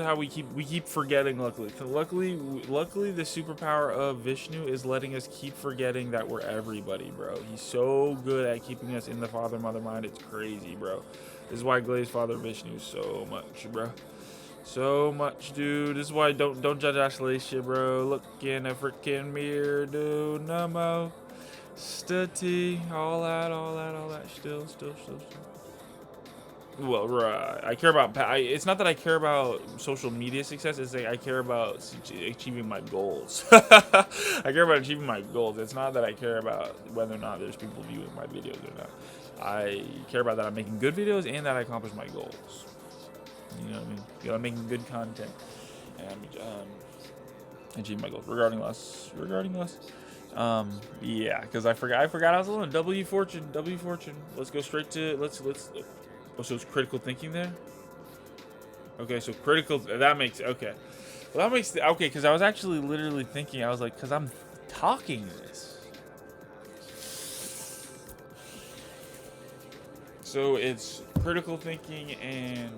how we keep forgetting. Luckily, the superpower of Vishnu is letting us keep forgetting that we're everybody, bro. He's so good at keeping us in the Father Mother mind. It's crazy, bro. This is why Glaze Father Vishnu so much, bro. So much, dude. This is why don't judge Ashleisha, bro. Look in a freaking mirror, dude. Namo, Stati, all that. Still. Well, right. I care about. It's not that I care about social media success. It's like I care about achieving my goals. I care about achieving my goals. It's not that I care about whether or not there's people viewing my videos or not. I care about that I'm making good videos and that I accomplish my goals. You know what I mean? I'm making good content and achieving my goals. Regarding less. Yeah, because I forgot I was alone. W Fortune. Let's go straight to let's. Oh, so it's critical thinking there? Okay, so critical, that makes, okay. Well, that makes, okay, because I was actually literally thinking, I was like, because I'm talking this. So it's critical thinking and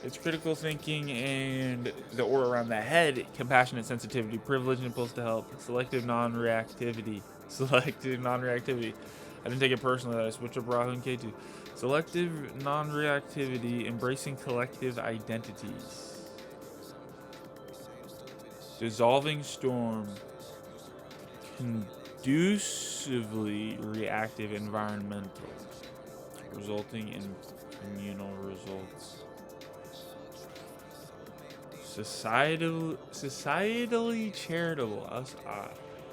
It's critical thinking and the aura around the head, compassionate sensitivity, privilege, impulse to help, selective non-reactivity. Selective non-reactivity. I didn't take it personally that I switched up Rahu and Ketu. Selective non-reactivity, embracing collective identities. Dissolving storm. Conducively reactive environmental. Resulting in communal results. Societally charitable.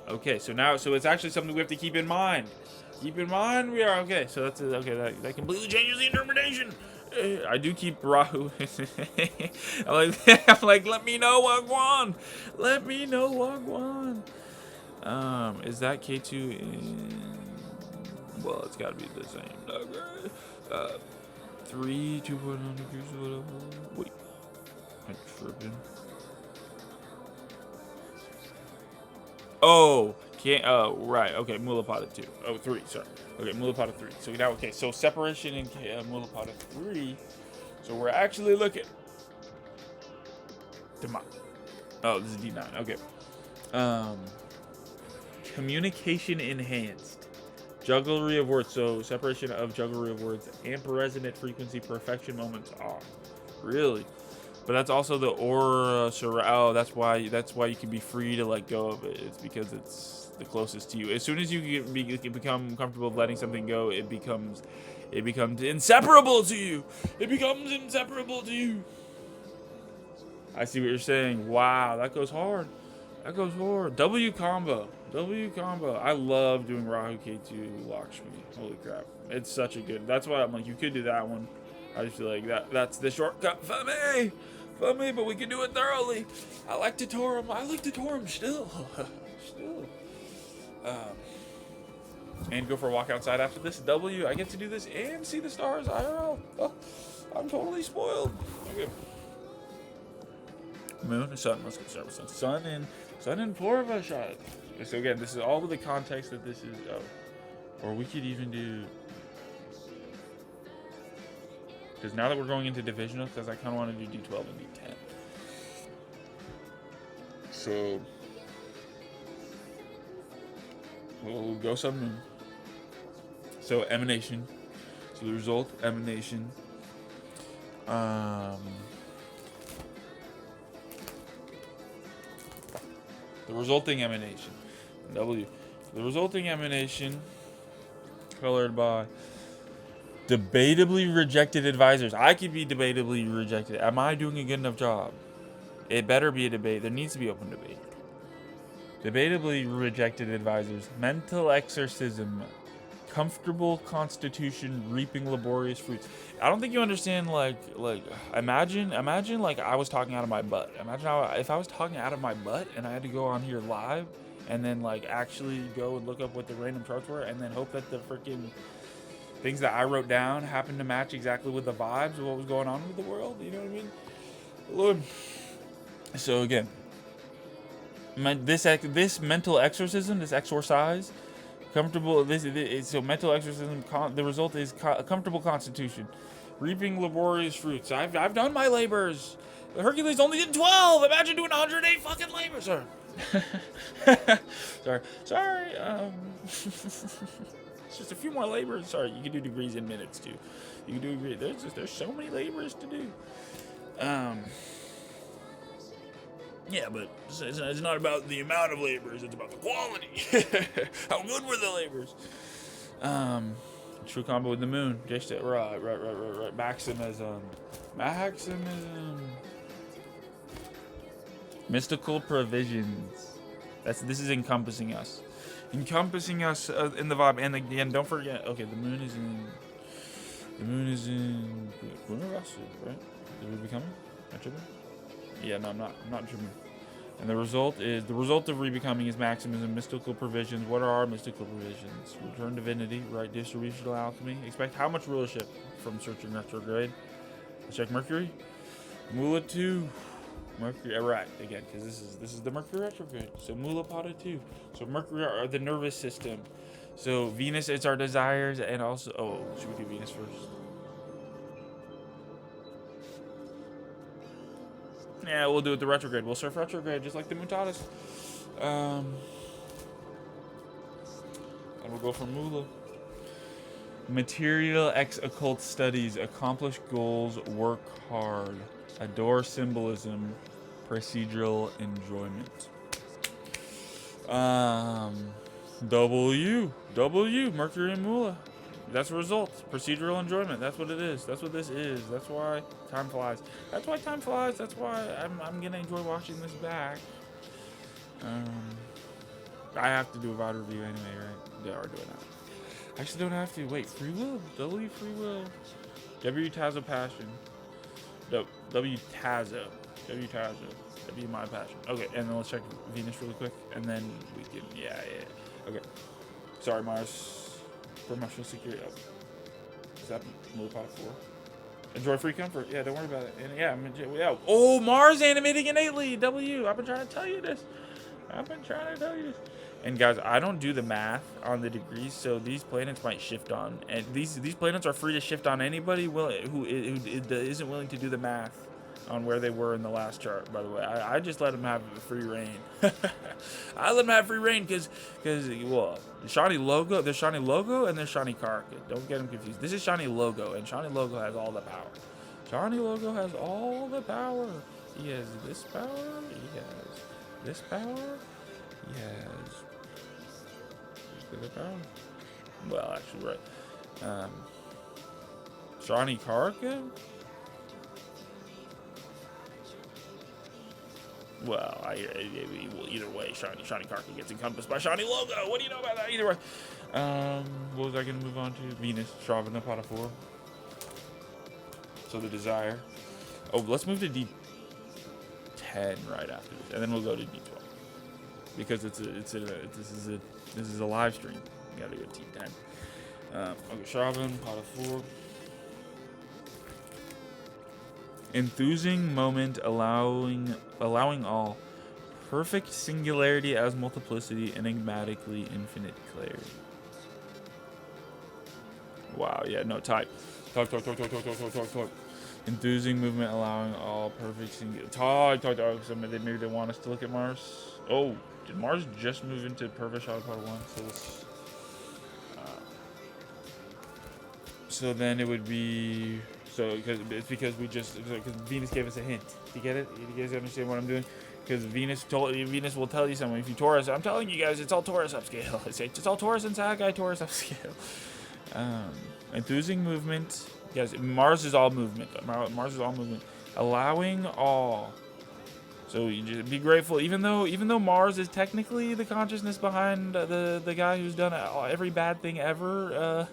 Okay, so it's actually something we have to keep in mind. Keep in mind we are okay. So that's okay. That completely changes the interpretation. I do keep Rahu. I'm like, let me know Wagwan. Let me know Wagwan. Is that K2 in? Well, it's got to be the same. 3, 2.9 degrees, whatever. Wait. I'm tripping. Oh, can't. Oh, right. Okay, Mulapada 2. Oh, 3. Sorry. Okay, Mulapada 3. So now, okay. So separation in Mulapada 3. So we're actually looking. Oh, this is D9. Okay. Communication enhanced. Jugglery of words. So separation of jugglery of words. Amp resonant frequency perfection moments off. Really? But that's also the aura. Oh, that's why you can be free to let go of it. It's because it's the closest to you. As soon as you become comfortable with letting something go, it becomes inseparable to you. It becomes inseparable to you. I see what you're saying. Wow, that goes hard. That goes hard. W combo. I love doing Rahu K2 Lakshmi. Holy crap. It's such a good. That's why I'm like, you could do that one. I just feel like that's the shortcut for me. But we can do it thoroughly. I like Tatorum still. And go for a walk outside after this. W, I get to do this and see the stars. IRL. Oh, I'm totally spoiled. Okay. Moon and sun. Let's go start with sun. Sun and Purva shot. So again, this is all with the context that this is. Or we could even do. Because now that we're going into divisional, because I kind of want to do D12 and D10. So we'll go sun moon. So emanation. So the result, emanation. The resulting emanation. W. The resulting emanation colored by debatably rejected advisors. I could be debatably rejected. Am I doing a good enough job? It better be a debate. There needs to be open debate. Debatably rejected advisors. Mental exorcism. Comfortable constitution reaping laborious fruits. I don't think you understand. Like imagine like I was talking out of my butt. Imagine if I was talking out of my butt and I had to go on here live and then like actually go and look up what the random charts were and then hope that the freaking things that I wrote down happened to match exactly with the vibes of what was going on with the world. You know what I mean? Lord. So again, this mental exorcism, this exorcise. Comfortable. So mental exorcism. The result is a comfortable constitution, reaping laborious fruits. I've done my labors. Hercules only did 12. Imagine doing 108 fucking labors, sir. Sorry. It's just a few more labors. Sorry, you can do degrees in minutes too. You can do degrees. There's so many labors to do. Yeah, but it's not about the amount of labors, it's about the quality. How good were the labors? True combo with the moon. Just right. Maximism. Mystical provisions. This is encompassing us. Encompassing us in the vibe. And again, don't forget, okay, the moon is in Rasu, right? Is we becoming? Am I tripping? Yeah, no, I'm not tripping. And the result of rebecoming is maximism, mystical provisions. What are our mystical provisions? Return divinity, right distributional alchemy. Expect how much rulership from searching retrograde? Let's check Mercury. Mula 2. Mercury, right, again, because this is the Mercury retrograde. So Mulapada 2. So Mercury are the nervous system. So Venus is our desires and also should we do Venus first? Yeah, we'll do it the retrograde. We'll surf retrograde just like the Mutatis. And we'll go for Mula. Material X occult studies, accomplish goals, work hard, adore symbolism, procedural enjoyment. W, Mercury and Mula. That's the result. Procedural enjoyment. That's what it is. That's what this is. That's why time flies. That's why time flies. That's why I'm gonna enjoy watching this back. I have to do a VOD review anyway, right? Yeah, or do it now. I actually don't have to. Wait, free will? W free will. W Tazo passion. W Tazo. W Tazo. W my passion. Okay, and then let's check Venus really quick, and then we can. Yeah. Okay. Sorry, Mars. Promotional security. Oh. Is that Mulipod 4? Enjoy free comfort. Yeah, don't worry about it. And yeah. Oh, Mars animating innately. W. I've been trying to tell you this. And guys, I don't do the math on the degrees, so these planets might shift on. And these planets are free to shift on anybody who isn't willing to do the math on where they were in the last chart, by the way. I just let them have free reign. I let them have free reign because well, Shani Logo, there's Shani Logo and there's Shani Karka. Don't get them confused. This is Shani Logo, and Shani Logo has all the power. Shani Logo has all the power. He has this power. He has this power. He has the power. Well, actually, right. Shani Karka. Well, either way, Shani Karka gets encompassed by Shani Logo. What do you know about that? Either way. What was I going to move on to? Venus, Shravana, Pada 4. So the Desire. Oh, let's move to D10 right after this, and then we'll go to D12 because this is a live stream. We gotta go to T10. Okay, Shravan, Pada 4. Enthusing moment, allowing all. Perfect singularity as multiplicity, enigmatically infinite clarity. Wow, yeah, no, type. Talk. Enthusing movement, allowing all. Perfect singularity. Talk. So maybe they want us to look at Mars. Oh, did Mars just move into perfect shadow part 1? So let's. So then it would be. So because Venus gave us a hint. You get it? You guys understand what I'm doing? Because Venus will tell you something. If you Taurus, I'm telling you guys, it's all Taurus upscale. It's all Taurus and Sagai Taurus upscale. Enthusing movement. Yes, Mars is all movement. Mars is all movement. Allowing all. So you just be grateful, even though Mars is technically the consciousness behind the guy who's done every bad thing ever.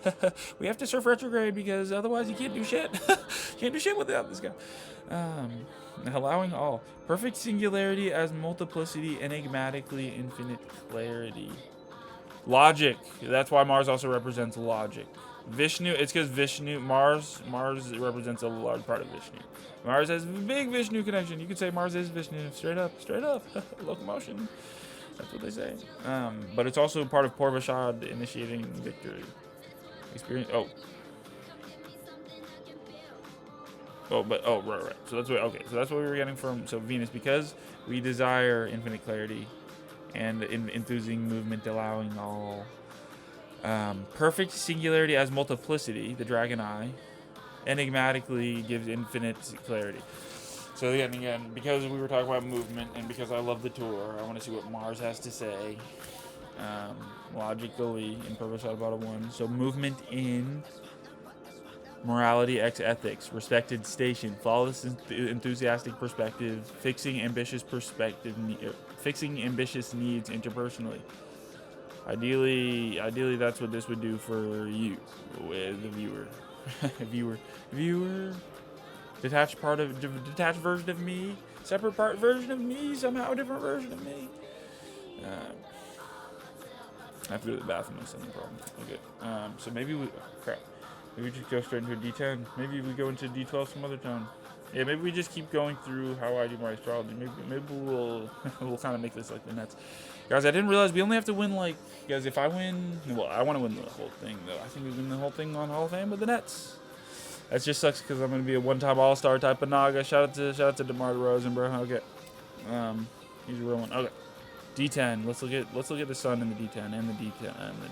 We have to surf retrograde because otherwise you can't do shit. You can't do shit without this guy. Allowing all. Perfect singularity as multiplicity, enigmatically infinite clarity. Logic. That's why Mars also represents logic. Vishnu, it's because Mars represents a large part of Vishnu. Mars has a big Vishnu connection. You could say Mars is Vishnu, straight up. Locomotion. That's what they say. But it's also part of Purvashad initiating victory. Experience. Right. So that's what we were getting from Venus, because we desire infinite clarity and enthusing movement, allowing all. Perfect singularity as multiplicity, the dragon eye, enigmatically gives infinite clarity. So again, because we were talking about movement, and because I love the tour, I want to see what Mars has to say. Logically, in Purple Shot Bottle 1. So movement in morality x ethics, respected station, flawless enthusiastic perspective, fixing ambitious needs interpersonally. Ideally, that's what this would do for you, the viewer. Viewer. Detached version of me. Separate version of me. Somehow a different version of me. I have to go to the bathroom. That's the problem. Okay. So maybe we just go straight into a D10. Maybe we go into D12 some other time. Yeah, maybe we just keep going through how I do my astrology. Maybe we'll kind of make this like the Nets. Guys, I didn't realize we only have to win guys, if I win, well, I want to win the whole thing though. I think we win the whole thing on Hall of Fame with the Nets. That just sucks because I'm gonna be a one-time All-Star type of Naga. Shout out to DeMar DeRozan, bro. Okay, he's a real one. Okay, D10. Let's look at the Sun in the D10 and the D10 and the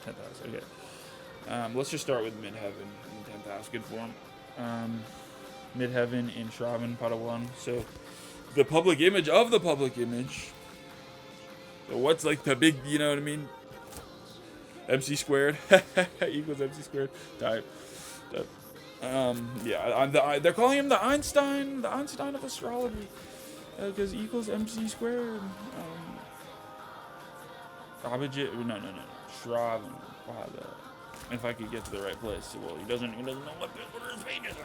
10th house. Okay, let's just start with Midheaven in the 10th house. Good form. Midheaven in Shravan, Padawan. So the public image of the public image. So what's like the big, you know what I mean? MC squared equals MC squared type. Yeah, they're calling him the Einstein of astrology, because equals MC squared. Abhijit, no. Shravan. Wow, if I could get to the right place. Well, he doesn't know what his pages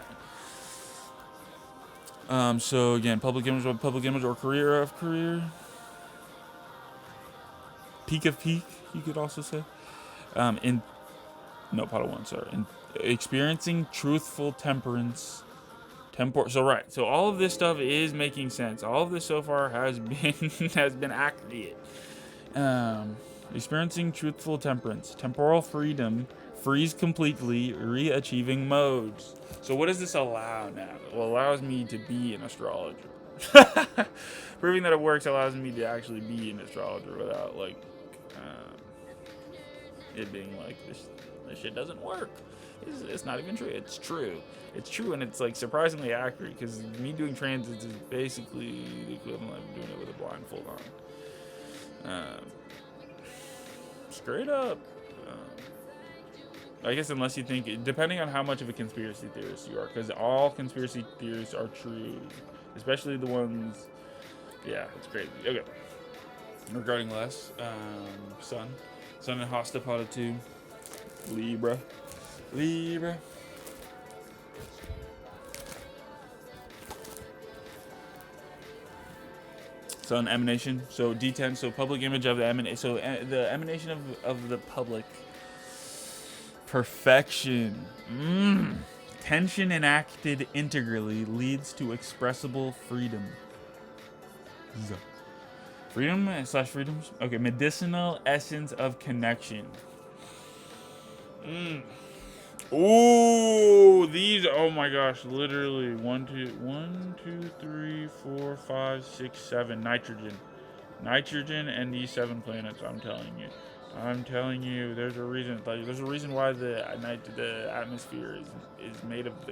are. So again, public image or career of career. Peak of peak, you could also say. Padawan, sorry. In experiencing truthful temperance. So right. So all of this stuff is making sense. All of this so far has been accurate. Experiencing truthful temperance. Temporal freedom. Freeze completely. Re-achieving modes. So what does this allow now? Well, it allows me to be an astrologer. Proving that it works allows me to actually be an astrologer without like it being like this shit doesn't work. It's not even true. It's true, and it's like surprisingly accurate, because me doing transits is basically the equivalent of doing it with a blindfold on. Straight up. I guess unless you think, depending on how much of a conspiracy theorist you are, because all conspiracy theories are true, especially the ones. Yeah, it's crazy. Okay. Regarding less, Sun in Hastapata 2, Libra. Sun emanation. So D10. So public image of the emanation. So the emanation of the public. Perfection. Tension enacted integrally leads to expressible freedom. Freedoms? Okay, medicinal essence of connection. Ooh, these, oh my gosh, literally 1, 2, 3, 4, 5, 6, 7, nitrogen and these 7 planets. I'm telling you, there's a reason. There's a reason why the atmosphere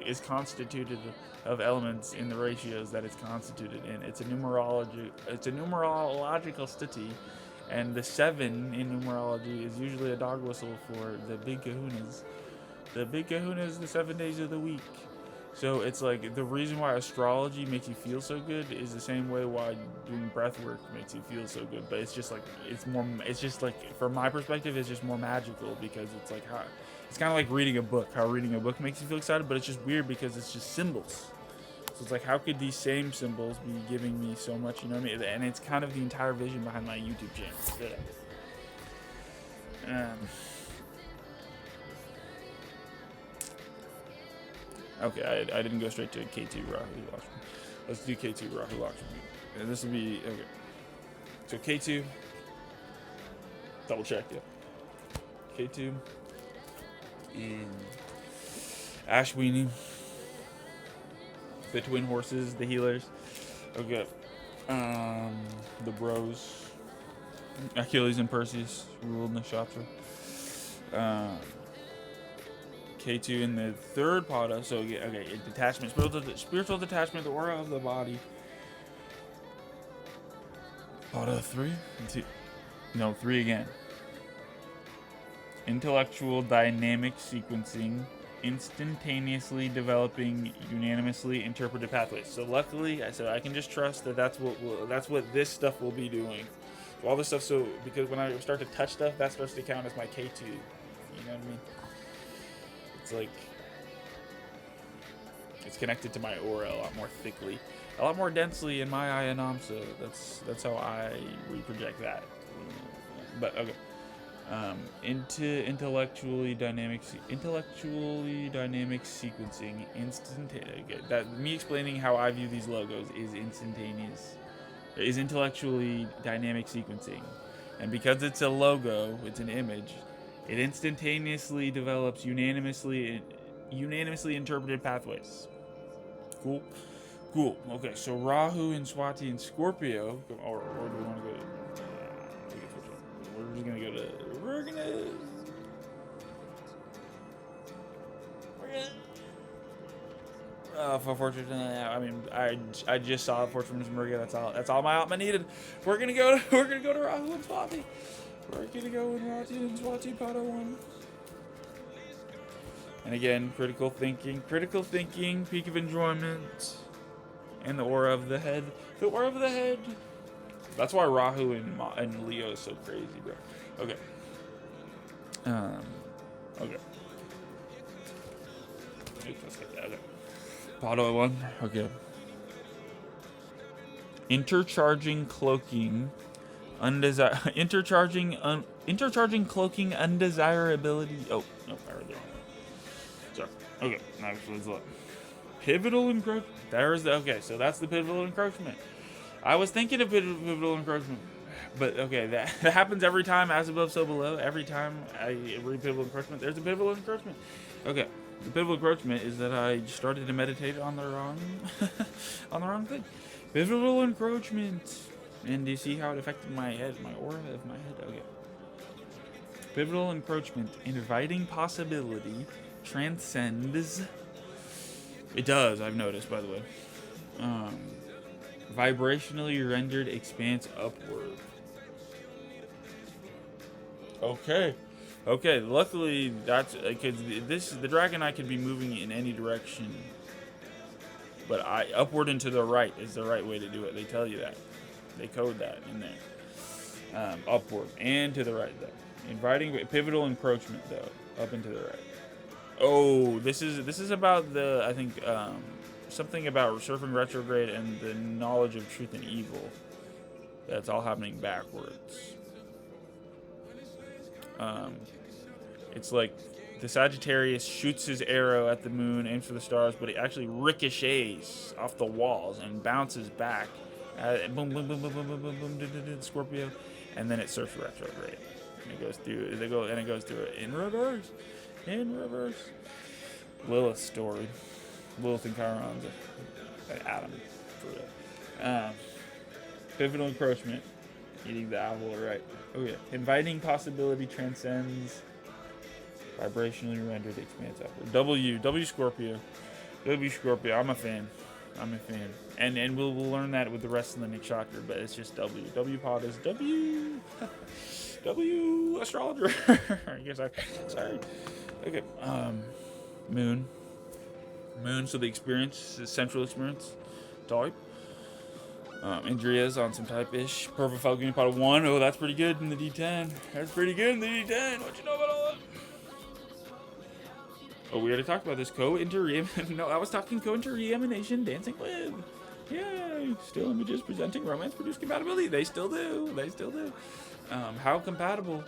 is constituted of elements in the ratios that it's constituted in. It's a numerological study, and the 7 in numerology is usually a dog whistle for the big kahunas. The big kahunas, the 7 days of the week. So it's like the reason why astrology makes you feel so good is the same way why doing breath work makes you feel so good. But it's just like from my perspective, it's just more magical, because it's like it's kind of like reading a book. How reading a book makes you feel excited, but it's just weird because it's just symbols. So it's like, how could these same symbols be giving me so much? You know what I mean? And it's kind of the entire vision behind my YouTube channel. Okay, I didn't go straight to K2 Rahu Lakshmi. Let's do K2 Rahu Lakshmi. And this will be, okay. So K2, double check, yeah. K2 in Ashwini, the twin horses, the healers. Okay. The bros, Achilles and Perseus ruled Nakshatra. K2 in the 3rd pada, so okay, detachment, spiritual detachment, the aura of the body. Pada 3? 3 again. Intellectual dynamic sequencing, instantaneously developing unanimously interpreted pathways. So luckily, I said I can just trust that that's what this stuff will be doing. So all this stuff, so because when I start to touch stuff, that starts to count as my K2. You know what I mean? It's like it's connected to my aura a lot more thickly, a lot more densely in my Aya Namsa. That's how I reproject that. But okay, into intellectually dynamic sequencing, okay, that me explaining how I view these logos is instantaneous. Is intellectually dynamic sequencing, and because it's a logo, it's an image. It instantaneously develops unanimously unanimously interpreted pathways. Cool. Cool. Okay, so Rahu and Swati and Scorpio, or do we want to go to? We're just gonna go to. We're gonna. For Fortune, I mean, I just saw Fortune Maria. That's all my Atma needed. We're gonna go to Rahu and Swati. We're gonna go with Rahu and Swati Pada 1. And again, critical thinking, peak of enjoyment, and the aura of the head. The aura of the head. That's why Rahu and Leo is so crazy, bro. Okay. Okay. Okay. Pado 1. Okay. Intercharging cloaking cloaking undesirability. Oh, no, I read the wrong one. Sorry. Okay, now let's look. Pivotal encroachment. Okay, so that's the pivotal encroachment. I was thinking of pivotal encroachment, but okay, that happens every time, as above, so below. Every time I read pivotal encroachment, there's a pivotal encroachment. Okay, the pivotal encroachment is that I started to meditate on the wrong, on the wrong thing. Pivotal encroachment, and do you see how it affected my head, my aura of my head? Okay. Pivotal encroachment, inviting possibility, transcends. It does, I've noticed, by the way. Vibrationally rendered expanse upward. Okay. Okay, luckily that's because the Dragonite could be moving in any direction, but upward and to the right is the right way to do it. They tell you that. They code that in there. Upward and to the right though. Inviting pivotal encroachment though, up and to the right. Oh, this is about the, I think, something about surfing retrograde and the knowledge of truth and evil. That's all happening backwards. It's like the Sagittarius shoots his arrow at the moon, aims for the stars, but it actually ricochets off the walls and bounces back. Boom, boom, boom, boom, boom, boom, boom, boom, Scorpio, and then it surfs retrograde. And it goes through. It goes through it in reverse. In reverse. Lilith's story. Lilith and Chiron's Adam. For real. Pivotal encroachment. Eating the apple right. Oh yeah. Inviting possibility transcends. Vibrationally rendered expanse upward. W Scorpio. W Scorpio. I'm a fan. And we'll learn that with the rest of the Nikshatra, but it's just W. W pod is W. W astrologer. I guess sorry. Okay. Moon. So the experience, the central experience type. Indriya's on some type-ish. Perfect Falcon Pot of 1. Oh, that's pretty good in the D10. What you know about all that? Oh, we already talked about this. No, I was talking co-inter-re-emanation dancing with. Yay! Still images presenting romance-produced compatibility. They still do. How compatible?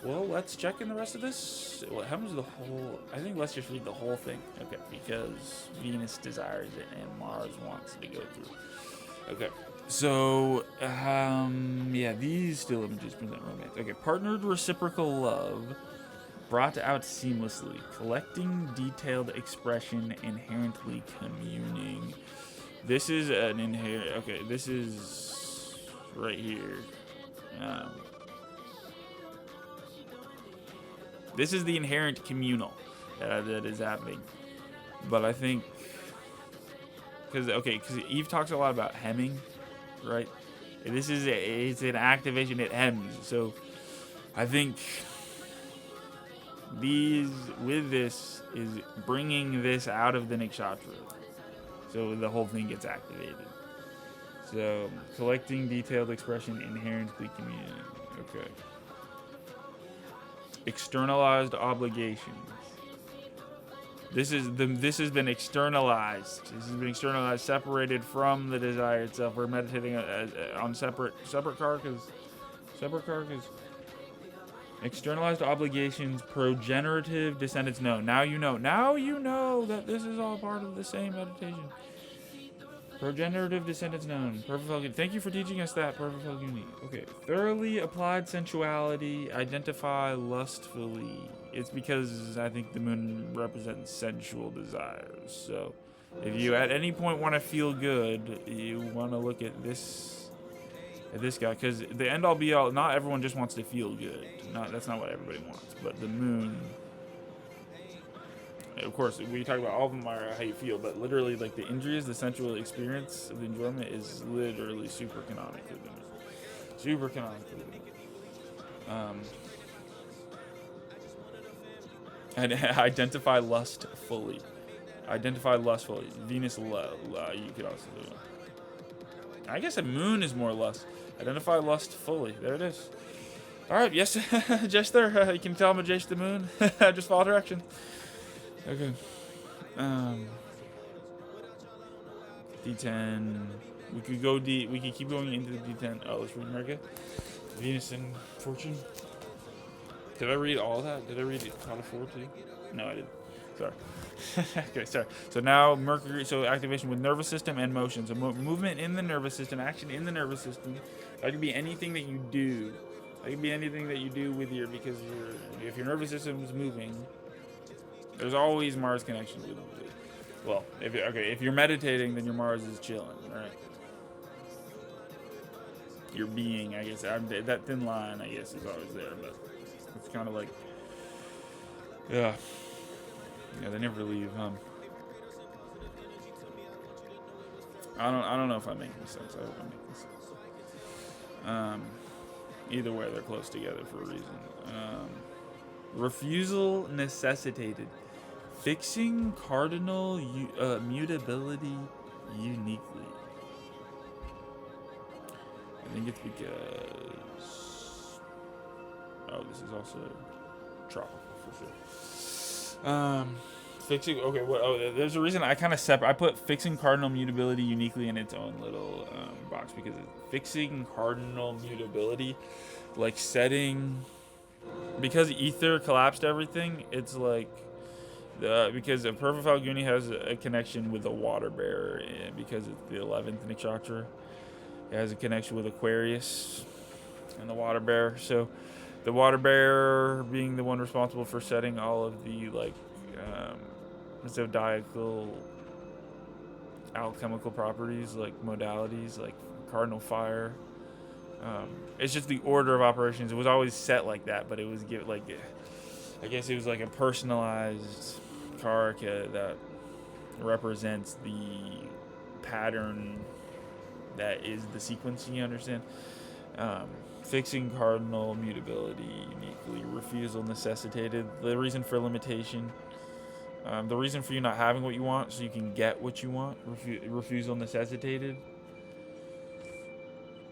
Well, let's check in the rest of this. What happens to the whole? I think let's just read the whole thing. Okay, because Venus desires it and Mars wants to go through. Okay, so yeah, these still images present romance. Okay, partnered reciprocal love, brought out seamlessly, collecting detailed expression, inherently communing. This is an inherent. Okay, this is right here. This is the inherent communal that is happening. But I think, because Eve talks a lot about hemming, right? It's an activation, it hems. So I think this is bringing this out of the Nikshatra. So the whole thing gets activated. So collecting detailed expression, inherently communicating. Okay. Externalized obligations. This has been externalized. This has been externalized, separated from the desire itself. We're meditating on separate karkas. Separate karkas. Externalized obligations, progenerative descendants. No, now you know. Now you know that this is all part of the same meditation. Progenerative descendants known. Perfect Falcon. Thank you for teaching us that, Perfect Falcon. Okay. Thoroughly applied sensuality. Identify lustfully. it's because I think the moon represents sensual desires. So if you at any point want to feel good, you want to look at this guy, because the end all be all. Not everyone just wants to feel good. That's not what everybody wants. But the moon, of course, we talk about all of them are how you feel, but literally, like the injuries, the sensual experience of the enjoyment is literally super canonically the moon. Super canonically the moon. And identify lust fully. Identify lust fully. Venus, you could also do it. I guess a moon is more lust. Identify lust fully. There it is. All right, yes, just there. You can tell I'm a Jace the Moon. Just follow direction. Okay. D10. We could go D. We could keep going into the D10. Oh, let's read America. Venus and Fortune. Did I read all that? Did I read Pot of 4 too? No, I didn't. Sorry. Okay, sorry. So now Mercury, so activation with nervous system and motion. So movement in the nervous system, action in the nervous system. That could be anything that you do. That could be anything that you do with because if your nervous system is moving, there's always Mars connection with it. Well, if you're meditating, then your Mars is chilling, right? Your being, I guess, that thin line, I guess, is always there, but it's kind of like, yeah, they never leave, I don't know if I'm making sense. I hope I'm making sense. Either way, they're close together for a reason. Refusal necessitated. Fixing cardinal mutability uniquely. I think it's because... Oh, this is also tropical for sure. Fixing... Okay, what? Oh, there's a reason I kind of separate... I put fixing cardinal mutability uniquely in its own little box, because fixing cardinal mutability, like setting... Because Ether collapsed everything, it's like... because a Purva Falguni has a connection with the water bearer, because it's the 11th nakshatra. It has a connection with Aquarius and the water bearer. So the water bearer being the one responsible for setting all of the zodiacal alchemical properties, like modalities, like cardinal fire. It's just the order of operations. It was always set like that, but it was I guess it was like a personalized karaka that represents the pattern that is the sequence, you understand? Fixing cardinal mutability uniquely. Refusal necessitated. The reason for limitation. The reason for you not having what you want so you can get what you want. Refusal necessitated.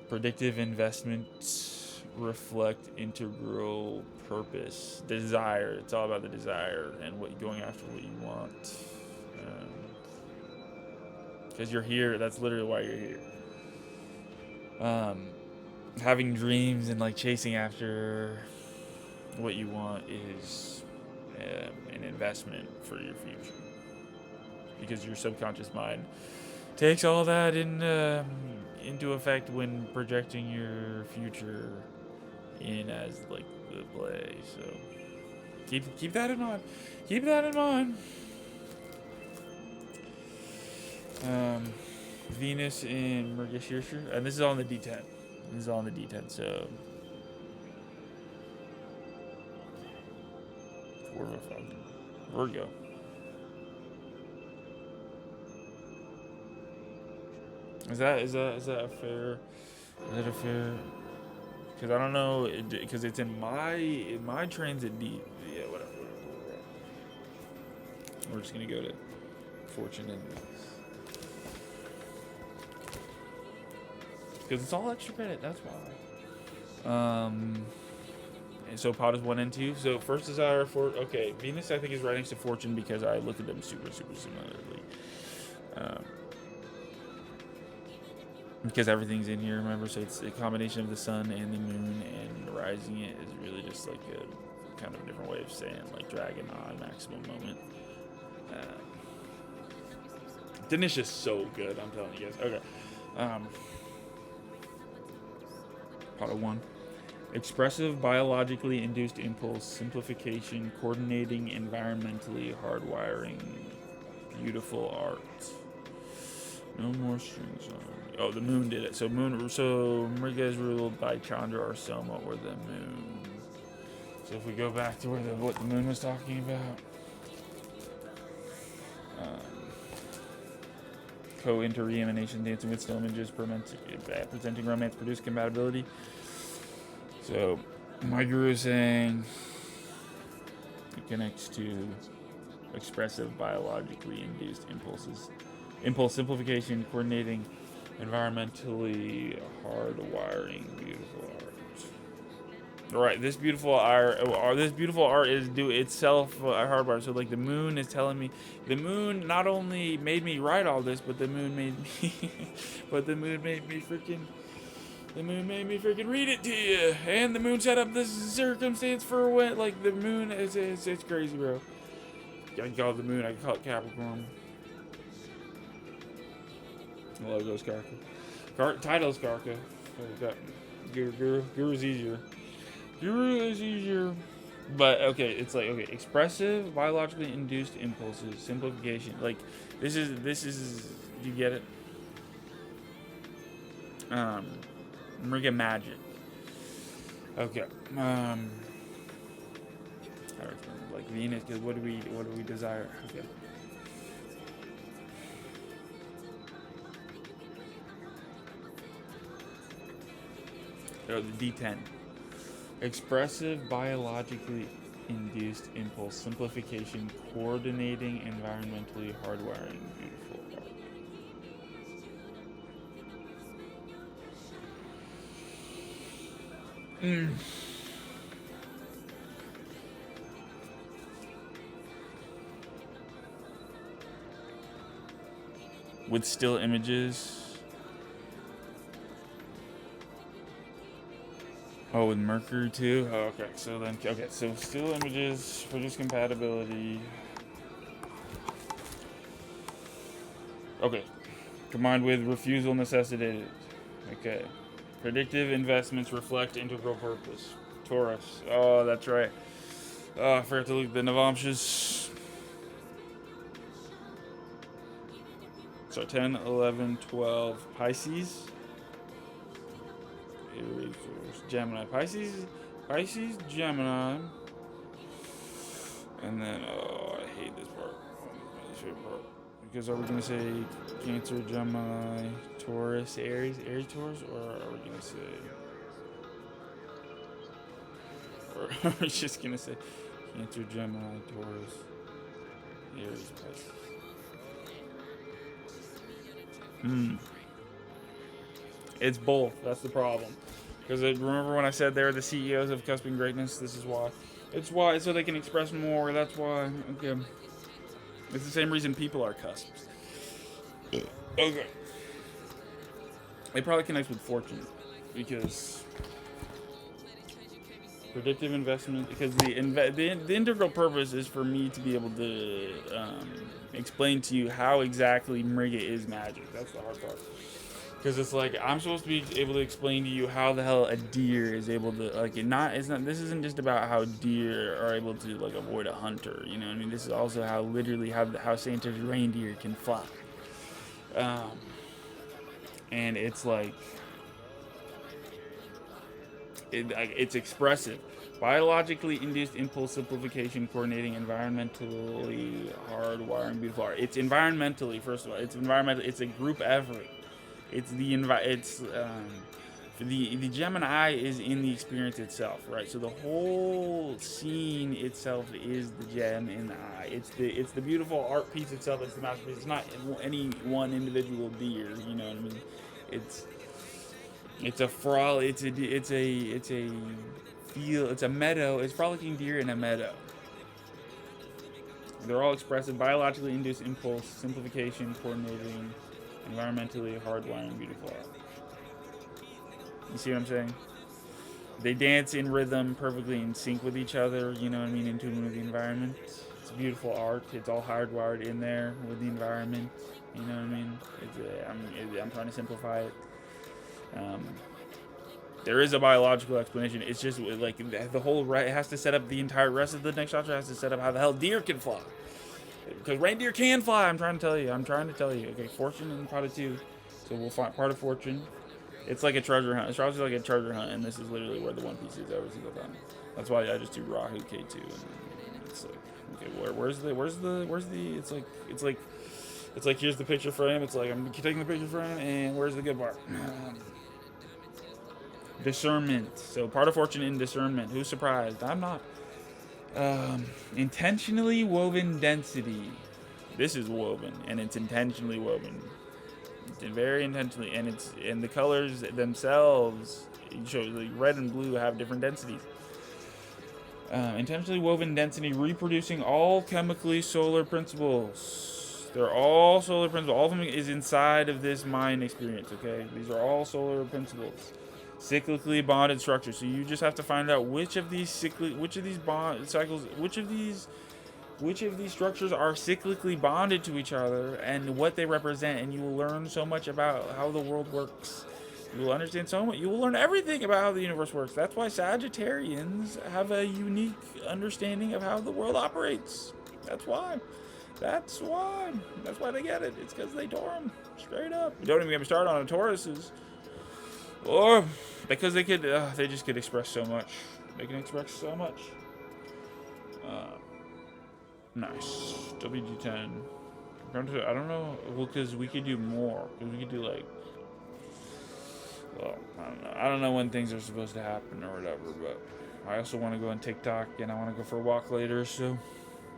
Predictive investments reflect integral purpose. Desire. It's all about the desire and going after what you want. Because you're here. That's literally why you're here. Having dreams and like chasing after what you want is an investment for your future, because your subconscious mind takes all that into effect when projecting your future in as like the play. So keep that in mind. Keep that in mind. Venus in Mrgashira, and this is all in the D10. This is all in the D10. So Virgo. Is that a fair? Is that a fair? Because I don't know. Because it's in my transit D. Yeah, whatever. We're just gonna go to Fortune and. Because it's all extra credit, that's why. And so pot is 1 and 2. So first desire for Venus I think is right next to Fortune because I look at them super similarly. Because everything's in here, remember, so it's a combination of the sun and the moon, and rising it is really just like a kind of different way of saying like dragon on maximum moment. Dinesh is so good, I'm telling you guys. Okay. Pot of 1. Expressive, biologically induced impulse, simplification, coordinating, environmentally hardwiring, beautiful art. No more strings on. Oh, the moon did it. So Mriga is ruled by Chandra or Soma or the moon. So if we go back to what the moon was talking about, co-inter-reemanation dancing with still images presenting romance produce compatibility. So my guru is saying it connects to expressive, biologically induced impulses, impulse simplification, coordinating, environmentally hardwiring, beautiful art. All right, this beautiful art is do itself hardwired. So like the moon is telling me, the moon not only made me write all this, but the moon made me, the moon made me freaking read it to you, and the moon set up this circumstance for when, like the moon is it's crazy, bro. I can call it the moon. I can call it Capricorn. The logo's Karka. Title's Karka. Guru's easier. Guru is easier. But okay, it's like okay, expressive, biologically induced impulses, simplification. Like this is you get it. Mriga magic. Okay. Like Venus, because what do we desire? Okay. Oh, the D10. Expressive, biologically induced impulse, simplification, coordinating, environmentally hardwiring, beautiful art. With still images. Oh, with Mercury too? Oh, okay. So still images, produce compatibility. Okay. Combined with refusal necessitated. Okay. Predictive investments reflect integral purpose. Taurus. Oh, that's right. Oh, I forgot to look at the Navamshas. So 10, 11, 12. Pisces. Aries, Gemini. Pisces, Gemini. And then, oh, I hate this part. My favorite part. Because are we going to say Cancer, Gemini, Taurus, Aries, Taurus? Or are we going to say... Or are we just going to say Cancer, Gemini, Taurus, Aries, Pisces? It's both. That's the problem. Because remember when I said they're the CEOs of Cusping Greatness? This is why. It's why, so they can express more. That's why. Okay. It's the same reason people are cusps. Okay. It probably connects with fortune. Because predictive investment. Because the integral purpose is for me to be able to explain to you how exactly Mriga is magic. That's the hard part. Because it's like I'm supposed to be able to explain to you how the hell a deer is able to this isn't just about how deer are able to like avoid a hunter, you know what I mean? This is also how literally how Santa's reindeer can fly. And it's like it's expressive. Biologically induced impulse simplification, coordinating, environmentally hardwiring, beautiful art. It's environmentally, first of all, it's a group effort. It's the Gemini is in the experience itself, right? So the whole scene itself is the gem in the eye. It's the beautiful art piece itself. It's the masterpiece. It's not any one individual deer. You know what I mean? It's a frolic. It's a meadow. It's frolicking deer in a meadow. They're all expressive, biologically induced impulse, simplification, coordinating, environmentally hardwiring, beautiful art. You see what I'm saying? They dance in rhythm, perfectly in sync with each other, you know what I mean, in tune with the environment. It's beautiful art. It's all hardwired in there with the environment, you know what I mean? I'm trying to simplify it. There is a biological explanation. It's just like the whole it has to set up the entire rest of the next chapter has to set up how the hell deer can fly. Because reindeer can fly. I'm trying to tell you. Okay, fortune in part of 2. So we'll find part of fortune. It's like a treasure hunt. It's obviously like a treasure hunt, and this is literally where the One Piece is every single time. That's why I just do Rahu K2. And it's like, okay, where's the? It's like here's the picture frame. It's like I'm taking the picture frame, and where's the good part? Discernment. So part of fortune in discernment. Who's surprised? I'm not. Intentionally woven density. This is woven, and it's intentionally woven. It's very intentionally, and the colors themselves show like red and blue have different densities. Intentionally woven density, reproducing all chemically solar principles. They're all solar principles. All of them is inside of this mind experience. Okay, these are all solar principles. Cyclically bonded structures. So you just have to find out which of these structures are cyclically bonded to each other and what they represent, and you will learn so much about how the world works. You will understand so much. You will learn everything about how the universe works. That's why Sagittarians have a unique understanding of how the world operates. That's why. That's why they get it. It's because they tore them straight up. Don't even get me started on the Tauruses. Or because they just could express so much. They can express so much. Nice. WD10. I don't know. Well, because we could do more. Because we could do like. Well, I don't know. I don't know when things are supposed to happen or whatever. But I also want to go on TikTok and I want to go for a walk later. So.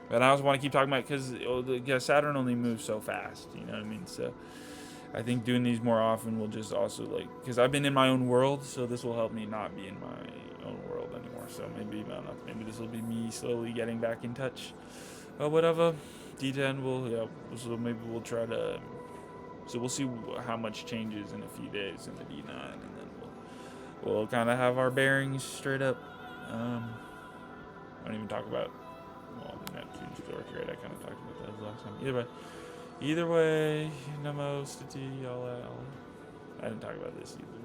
And I also want to keep talking about because Saturn only moves so fast. You know what I mean? So. I think doing these more often will just also like because I've been in my own world, so this will help me not be in my own world anymore. So maybe this will be me slowly getting back in touch. Whatever. D10 so maybe we'll try to. So we'll see how much changes in a few days in the D9, and then we'll kind of have our bearings straight up. I don't even talk about the Neptune story, right? I kind of talked about that last time. Either way, Namo, all that. I didn't talk about this either.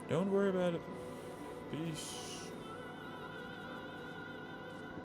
Don't worry about it. Peace.